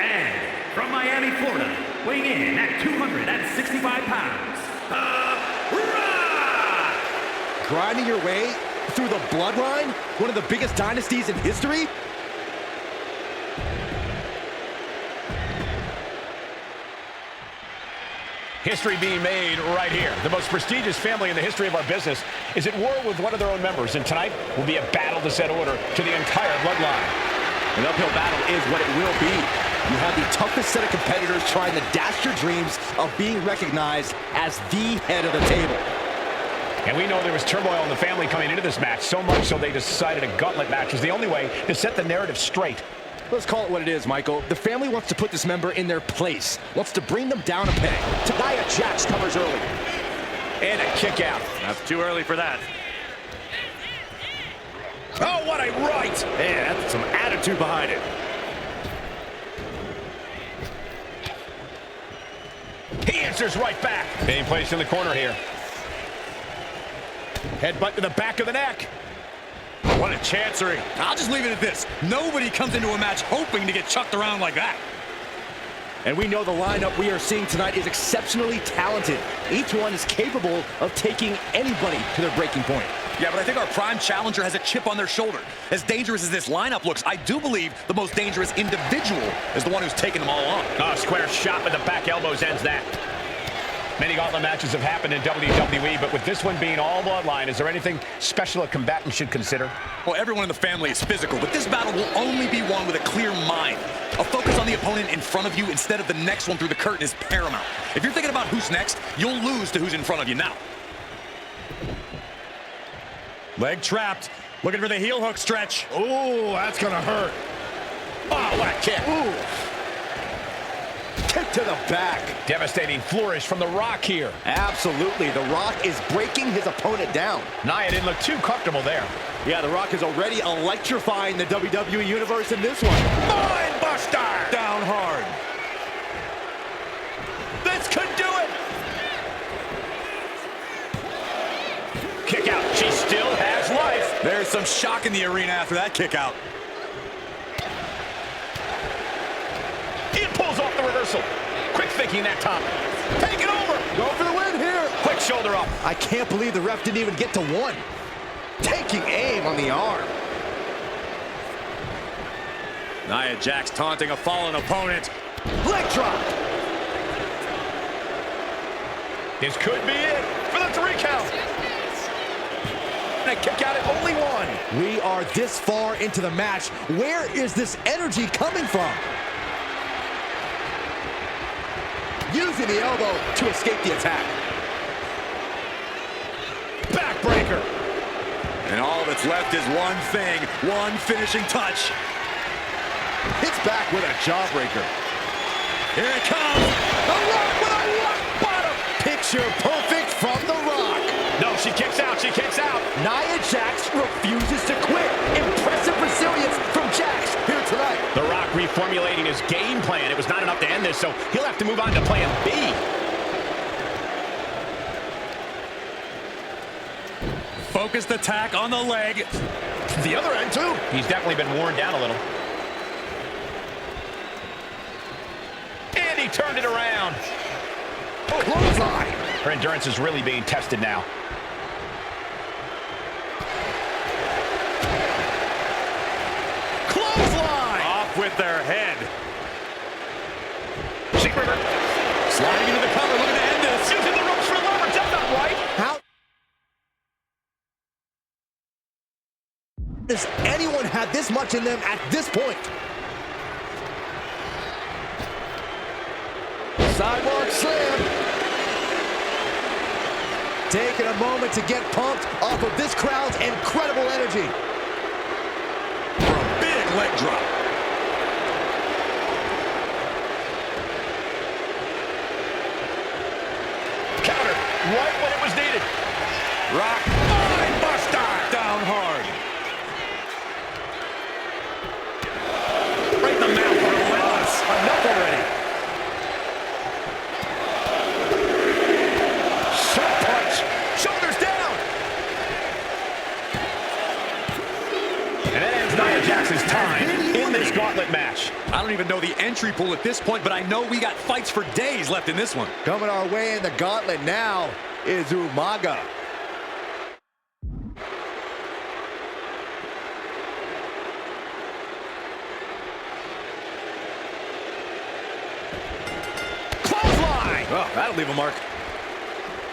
And from Miami, Florida, weighing in at 265 pounds, The Rock! grinding your way through the Bloodline, one of the biggest dynasties in history? History being made right here. The most prestigious family in the history of our business is at war with one of their own members, and tonight will be a battle to set order to the entire Bloodline. An uphill battle is what it will be. You have the toughest set of competitors trying to dash your dreams of being recognized as the head of the table. And we know there was turmoil in the family coming into this match, so much so they decided a gauntlet match was the only way to set the narrative straight. Let's call it what it is, Michael. The family wants to put this member in their place, wants to bring them down a peg. Nia Jax covers early. And a kick out. That's too early for that. Oh, what a right! Man, that's some attitude behind it. He answers right back. Being placed in the corner here. Headbutt to the back of the neck. What a chancery. I'll just leave it at this. Nobody comes into a match hoping to get chucked around like that. And we know the lineup we are seeing tonight is exceptionally talented. Each one is capable of taking anybody to their breaking point. Yeah, but I think our prime challenger has a chip on their shoulder. As dangerous as this lineup looks, I do believe the most dangerous individual is the one who's taking them all on. Oh, square shot with the back elbows ends that. Many gauntlet matches have happened in WWE, but with this one being all Bloodline, is there anything special a combatant should consider? Well, everyone in the family is physical, but this battle will only be won with a clear mind. A focus on the opponent in front of you instead of the next one through the curtain is paramount. If you're thinking about who's next, you'll lose to who's in front of you now. Leg trapped. Looking for the heel hook stretch. Ooh, that's gonna hurt. Oh, what a kick. Ooh. Kick to the back. Devastating flourish from The Rock here. Absolutely. The Rock is breaking his opponent down. Nia didn't look too comfortable there. Yeah, The Rock is already electrifying the WWE Universe in this one. Mind buster! Down hard. This could do it! Kick out. She still has life. There's some shock in the arena after that kick out. It pulls off the reversal. Quick thinking that time. Take it over. Go for the win here. Quick shoulder up. I can't believe the ref didn't even get to one. Taking aim on the arm. Nia Jax taunting a fallen opponent. Leg drop. This could be it for the 3 count. And a kick out at only 1. We are this far into the match. Where is this energy coming from? Using the elbow to escape the attack. Backbreaker. And all that's left is one thing, one finishing touch. Hits back with a jawbreaker. Here it comes. The Rock with a rock bottom. Picture perfect from The Rock. No, she kicks out. She kicks out. Nia Jax refuses to quit. Impressive resilience from Jax here tonight. The Rock reformulating his game plan. It was not enough to end this, so he'll have to move on to plan B. Focused attack on the leg. The other end, too. He's definitely been worn down a little. And he turned it around. Oh, clothesline. Her endurance is really being tested now. Clothesline. Off with their head. Sliding into the cover, looking to end this. Using the ropes for leverage. That's not right. How does anyone have this much in them at this point? Sidewalk slam. Taking a moment to get pumped off of this crowd's incredible energy. For a big leg drop. Counter right when it was needed. Rock. Mind buster. Down hard. Right in the mouth. Relentless. Enough already. Shot punch. Shoulders down. And that ends Nia Jax's time in this gauntlet match. I don't even know the entry pool at this point, but I know we got fights for days left in this one. Coming our way in the gauntlet now is Umaga. Oh, that'll leave a mark.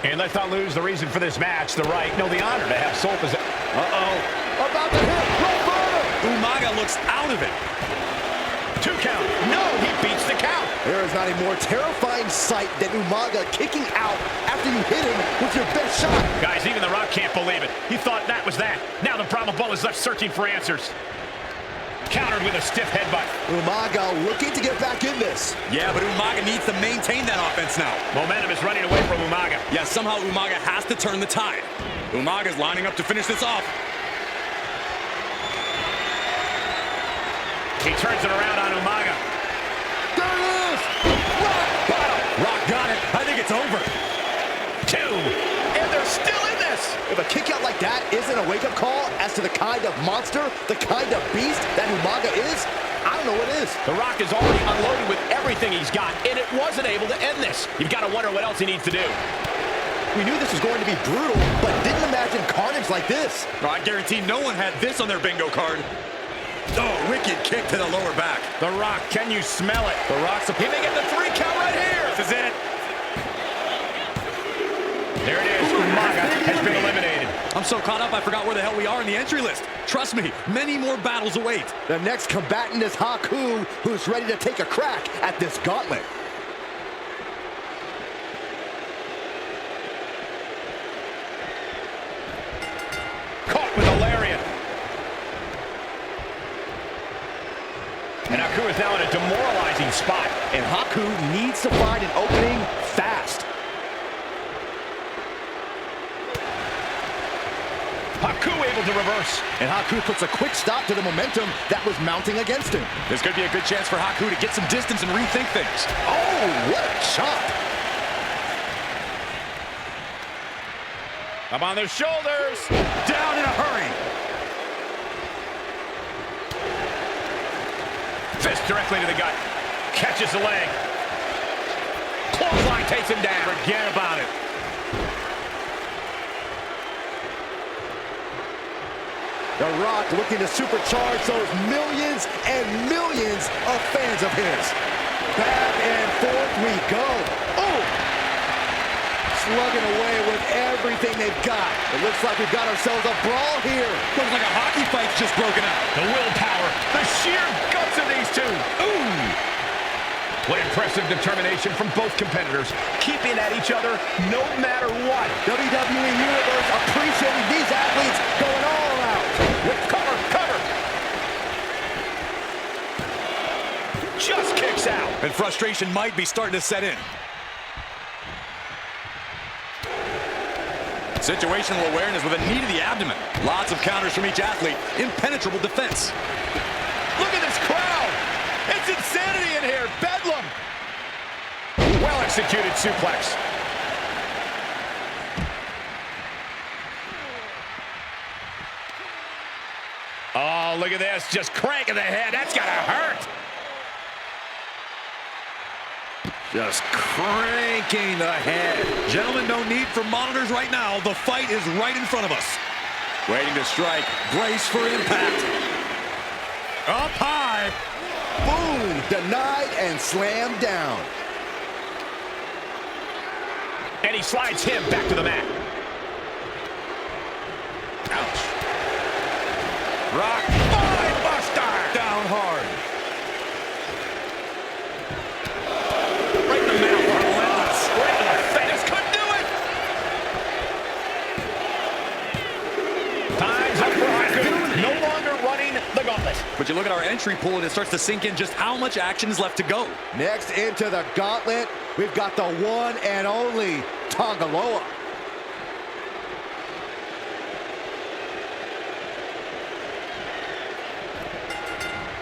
And let's not lose the reason for this match, the right, no, the honor to have sole possession. Uh-oh. About to hit. Right bottom. Umaga looks out of it. 2 count. No, he beats the count. There is not a more terrifying sight than Umaga kicking out after you hit him with your best shot. Guys, even The Rock can't believe it. He thought that was that. Now the Brahma Bull is left searching for answers. Countered with a stiff headbutt. Umaga looking to get back in this. Yeah, but Umaga needs to maintain that offense now. Momentum is running away from Umaga. Yeah, somehow Umaga has to turn the tide. Umaga's lining up to finish this off. He turns it around on Umaga. There it is. Rock bottom. Rock got it. I think it's over. 2. And they're still in this. If a kick out like that isn't a wake-up call as to the kind of monster, the kind of beast that Umaga is, I don't know what is. The Rock is already unloaded with everything he's got, and it wasn't able to end this. You've got to wonder what else he needs to do. We knew this was going to be brutal, but didn't imagine carnage like this. Oh, I guarantee no one had this on their bingo card. Oh, wicked kick to the lower back. The Rock, can you smell it? The Rock's He may get the 3 count right here. This is it. There it is. Umaga has been eliminated. I'm so caught up I forgot where the hell we are in the entry list. Trust me, many more battles await. The next combatant is Haku, who's ready to take a crack at this gauntlet. Caught with a lariat. And Haku is now in a demoralizing spot. And Haku needs to find an opening fast. Haku able to reverse. And Haku puts a quick stop to the momentum that was mounting against him. This could be a good chance for Haku to get some distance and rethink things. Oh, what a chop. Up on their shoulders. Down in a hurry. Fist directly to the gut. Catches the leg. Clothesline takes him down. Forget about it. The Rock looking to supercharge those millions and millions of fans of his. Back and forth we go. Oh! Slugging away with everything they've got. It looks like we've got ourselves a brawl here. Looks like a hockey fight's just broken out. The willpower, the sheer guts of these two. Ooh! What impressive determination from both competitors, keeping at each other no matter what. WWE Universe appreciating these athletes going all out. Cover, cover. Just kicks out. And frustration might be starting to set in. Situational awareness with a knee to the abdomen. Lots of counters from each athlete. Impenetrable defense. Look at this crowd. It's insanity in here. Bedlam. Well executed suplex. Oh, look at this. Just cranking the head. That's got to hurt. Just cranking the head. Gentlemen, no need for monitors right now. The fight is right in front of us. Waiting to strike. Brace for impact. Up high. Boom! Denied and slammed down. And he slides him back to the mat. Ouch. Rock. Spine buster. Down hard. Right in the middle. Relentless. Right in the face. Couldn't do it. Time's up for Haku. No longer running the gauntlet. But you look at our entry pool and it starts to sink in just how much action is left to go. Next into the gauntlet, we've got the one and only Tongaloa.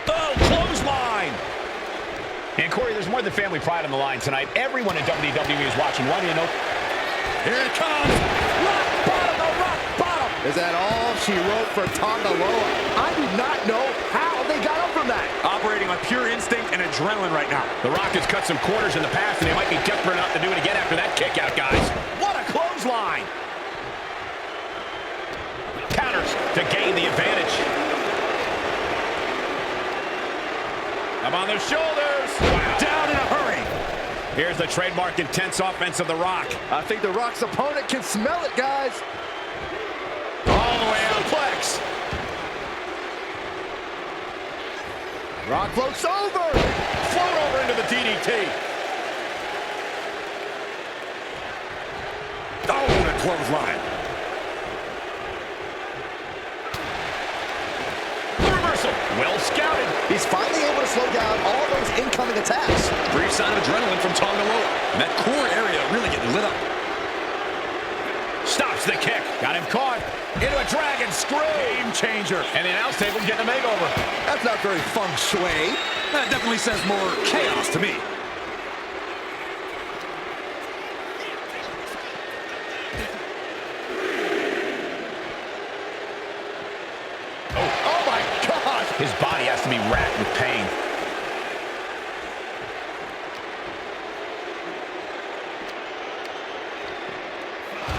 Oh, clothesline. And Corey, there's more than family pride on the line tonight. Everyone in WWE is watching. Why do you know? Here it comes. Rock bottom, the rock bottom. Is that all she wrote for Tongaloa? I do not know how they got up from that. Operating on pure instinct and adrenaline right now. The Rock has cut some corners in the past, and they might be desperate enough to do it again after that kick out, guys. What a clothesline. Counters to gain the advantage. Up on their shoulders. Wow. Down in a hurry. Here's the trademark intense offense of The Rock. I think The Rock's opponent can smell it, guys. All the way out. Suplex. Rock floats over. Float over into the DDT. Oh, the clothesline. Reversal. Well scouted. He's finally able to slow down all those incoming attacks. Brief sign of adrenaline from Tonga Loa. And that core area really getting lit up. Stops the kick. Got him caught. Into a dragon screw. Game changer. And the announce table's getting a makeover. That's not very feng shui. That definitely says more chaos to me. Oh my God. His body has to be racked with pain.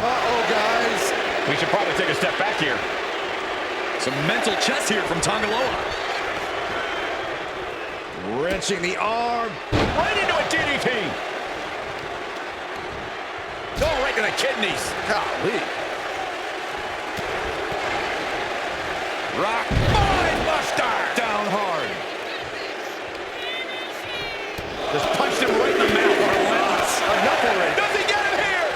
Uh-oh, guys. We should probably take a step back here. Some mental chess here from Tonga Loa. Wrenching the arm. Right into a DDT. Go right to the kidneys. Golly. Rock. Mind buster. Down hard. Just punched him right in the mouth. Relentless. Enough already. Does he get him here?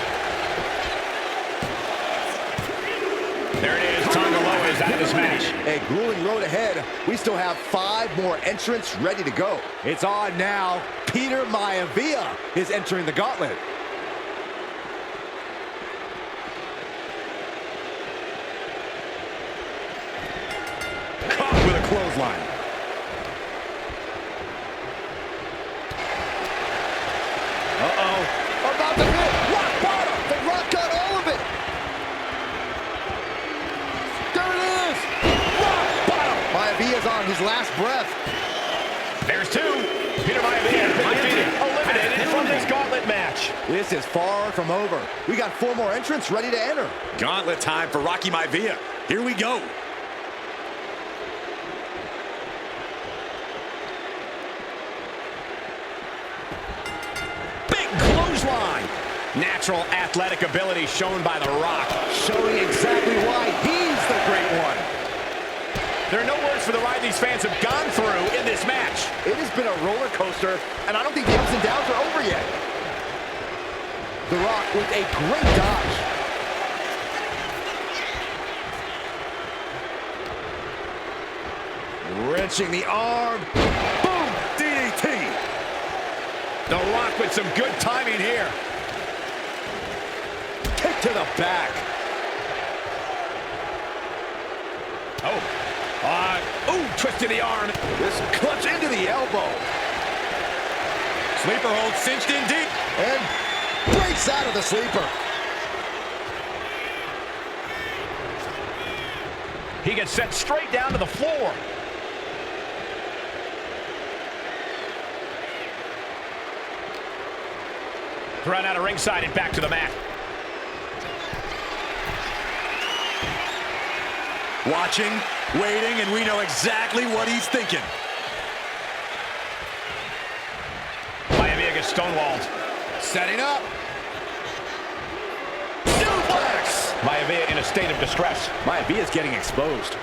There it is. Tonga Loa is out of this match. A grueling road ahead. We still have 5 more entrants ready to go. It's on now. Peter Maivia is entering the gauntlet. Caught with a clothesline. Uh-oh. About to hit. Rock bottom. The Rock got all of it. There it is. Rock bottom. Maivia's on his last breath. There's 2. Peter Maivia eliminated from this gauntlet match. This is far from over. We got 4 more entrants ready to enter. Gauntlet time for Rocky Maivia. Here we go. Big clothesline. Natural athletic ability shown by The Rock. Showing exactly why he's the great one. There are no words for the ride these fans have gone through in this match. It has been a roller coaster, and I don't think the ups and downs are over yet. The Rock with a great dodge. Wrenching the arm. Boom! DDT. The Rock with some good timing here. Kick to the back. Twisted the arm. This clutch into the elbow. Sleeper hold cinched in deep. And breaks out of the sleeper. He gets sent straight down to the floor. Thrown out of ringside and back to the mat. Watching, waiting, and we know exactly what he's thinking. Maivia gets stonewalled. Setting up. Suplex! Maivia in a state of distress. Maivia's getting exposed.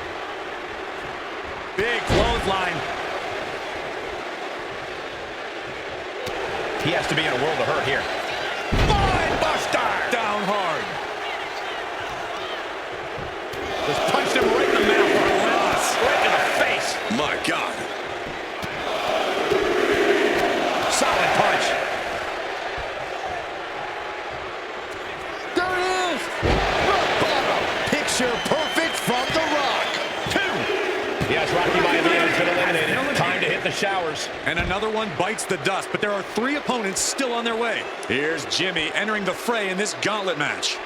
Big clothesline. He has to be in a world of hurt here. Mind buster! Down hard. Just punched him right in the mouth. Right in the face. My God. Solid punch. There it is. Rock bottom. Picture perfect from The Rock. 2. Yes, Rocky Maivia has been eliminated. Time to hit the showers. And another one bites the dust, but there are 3 opponents still on their way. Here's Jimmy entering the fray in this gauntlet match.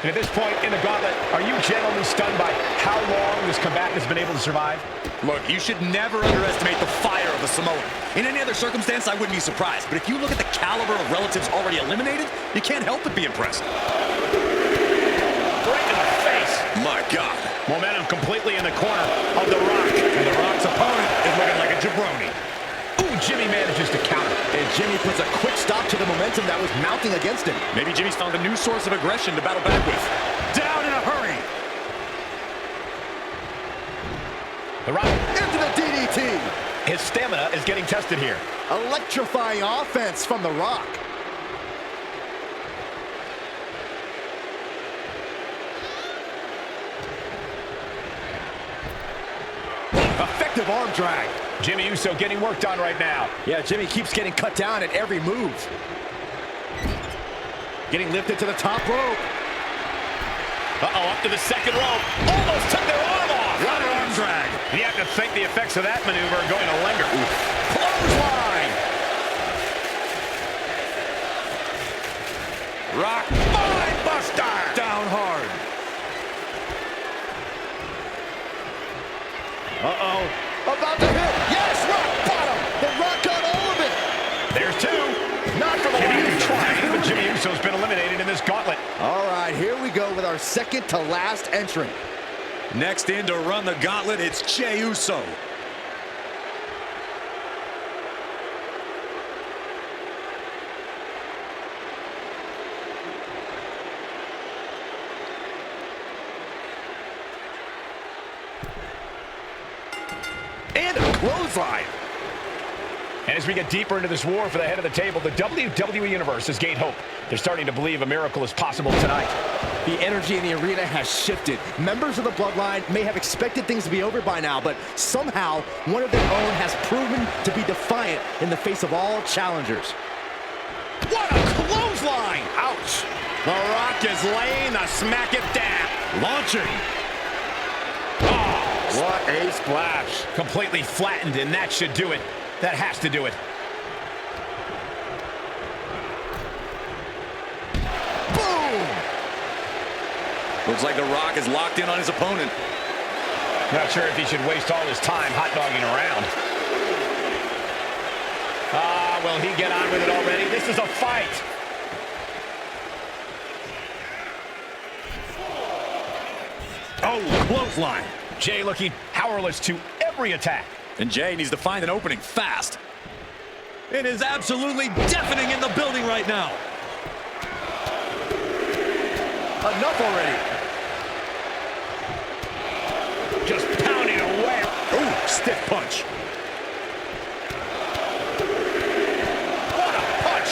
And at this point in the gauntlet, are you genuinely stunned by how long this combatant has been able to survive? Look, you should never underestimate the fire of the Samoan. In any other circumstance, I wouldn't be surprised. But if you look at the caliber of relatives already eliminated, you can't help but be impressed. My God. Momentum completely in the corner of The Rock. And The Rock's opponent is looking like a jabroni. Ooh, Jimmy manages to counter. And Jimmy puts a quick stop to the momentum that was mounting against him. Maybe Jimmy's found a new source of aggression to battle back with. Down in a hurry. The Rock Into the DDT. His stamina is getting tested here. Electrifying offense from The Rock. Effective arm drag. Jimmy Uso getting worked on right now. Yeah, Jimmy keeps getting cut down at every move. Getting lifted to the top rope. Uh-oh, up to the second rope. Almost took their arm off. What an arm drag. And you have to think the effects of that maneuver are going to linger. Clothesline. Rock. Spine buster. Down hard. Uh-oh. About to hit. Yes, rock bottom. The Rock got all of it. There's two. Not for the lack of trying, but Jimmy Uso's been eliminated in this gauntlet. All right, here we go with our second to last entrant. Next in to run the gauntlet, it's Jey Uso. And a clothesline. And as we get deeper into this war for the head of the table, the WWE Universe has gained hope. They're starting to believe a miracle is possible tonight. The energy in the arena has shifted. Members of the Bloodline may have expected things to be over by now, but somehow one of their own has proven to be defiant in the face of all challengers. What a clothesline! Ouch! The Rock is laying the smack it down. Launching. Oh, What a splash. completely flattened, and that should do it. That has to do it. Boom! Looks like The Rock is locked in on his opponent. Not sure if he should waste all his time hot-dogging around. Will he get on with it already? This is a fight. Oh, clothesline. Jey looking powerless to every attack. And Jey needs to find an opening fast. It is absolutely deafening in the building right now. Enough already. Just pounding away. Ooh, stiff punch. What a punch.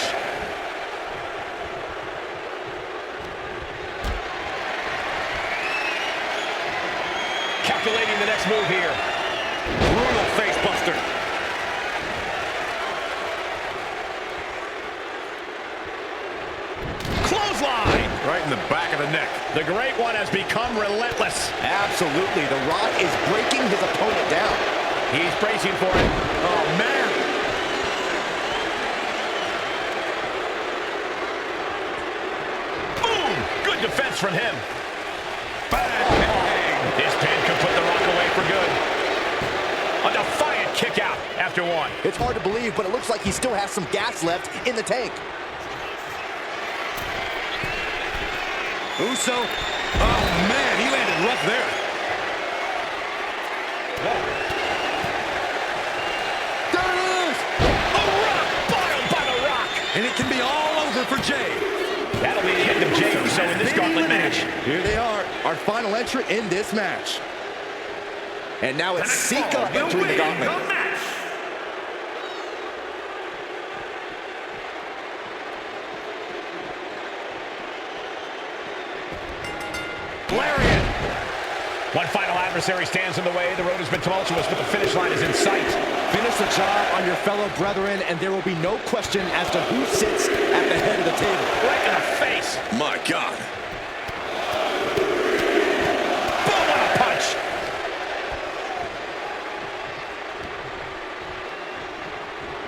Calculating the next move here. Brutal face buster. Clothesline. Right in the back of the neck. The Great One has become relentless. Absolutely. The Rock is breaking his opponent down. He's bracing for it. Oh, man. Boom! Good defense from him. Bang. This pin could put The Rock away for good. A defiant kick out after one. It's hard to believe, but it looks like he still has some gas left in the tank. Uso. Oh, man, he landed rough there. There it is! A rock bottom by The Rock. And it can be all over for Jey. That'll be the end of Jey Uso in this gauntlet match. Here they are, our final entrant in this match. And now it's Sika entering the gauntlet. Lariat. One final adversary stands in the way. The road has been tumultuous, but the finish line is in sight. Finish the job on your fellow brethren, and there will be no question as to who sits at the head of the table. Right in the face. My God. Boom, what a punch.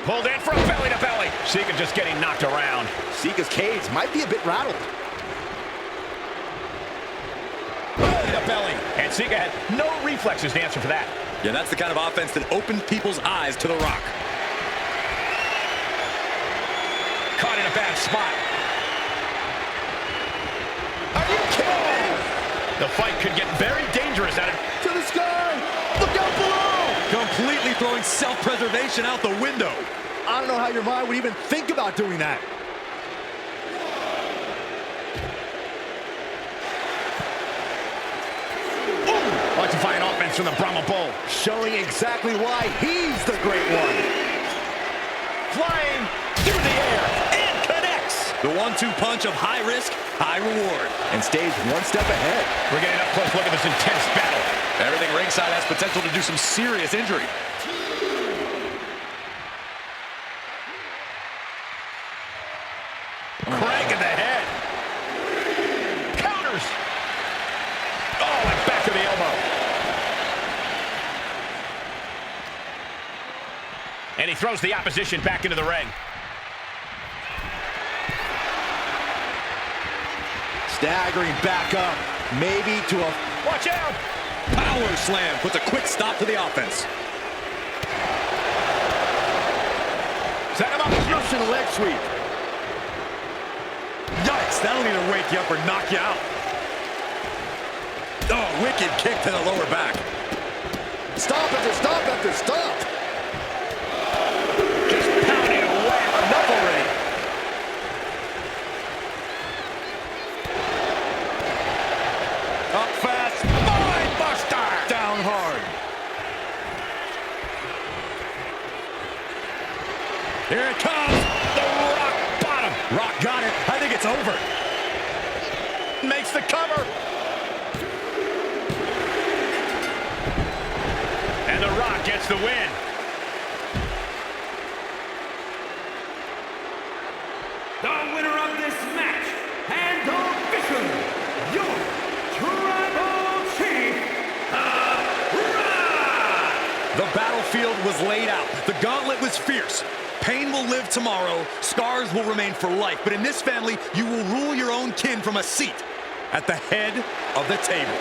Pulled in for a belly-to-belly. Sika just getting knocked around. Sika's cage might be a bit rattled. Belly. And Sika had no reflexes to answer for that. Yeah, that's the kind of offense that opened people's eyes to The Rock. Caught in a bad spot. Are you kidding me? The fight could get very dangerous out of... To the sky! Look out below! Completely throwing self-preservation out the window. I don't know how your mind would even think about doing that. Electrifying offense from the Brahma Bull. Showing exactly why he's the great one. Flying through the air and connects. The 1-2 punch of high risk, high reward. And stays one step ahead. We're getting up close. Look at this intense battle. Everything ringside has potential to do some serious injury. Crank in the head. Counters. Oh, and back to the elbow. And he throws the opposition back into the ring. Staggering back up. Maybe to a... Watch out. Power slam puts a quick stop to the offense. Set him up. Russian leg sweep. Yikes, that'll either wake you up or knock you out. Oh, wicked kick to the lower back. Stop after stop after stop. Just pounding away. Enough already. Up fast. Mind buster. Down hard. Here it comes. The rock bottom. Rock got it. I think it's over. Makes the cover. And the Rock gets the win. The winner of this match, and officially, your Tribal Chief of Raw! The battlefield was laid out. The gauntlet was fierce. Pain will live tomorrow. Scars will remain for life. But in this family, you will rule your own kin from a seat at the head of the table.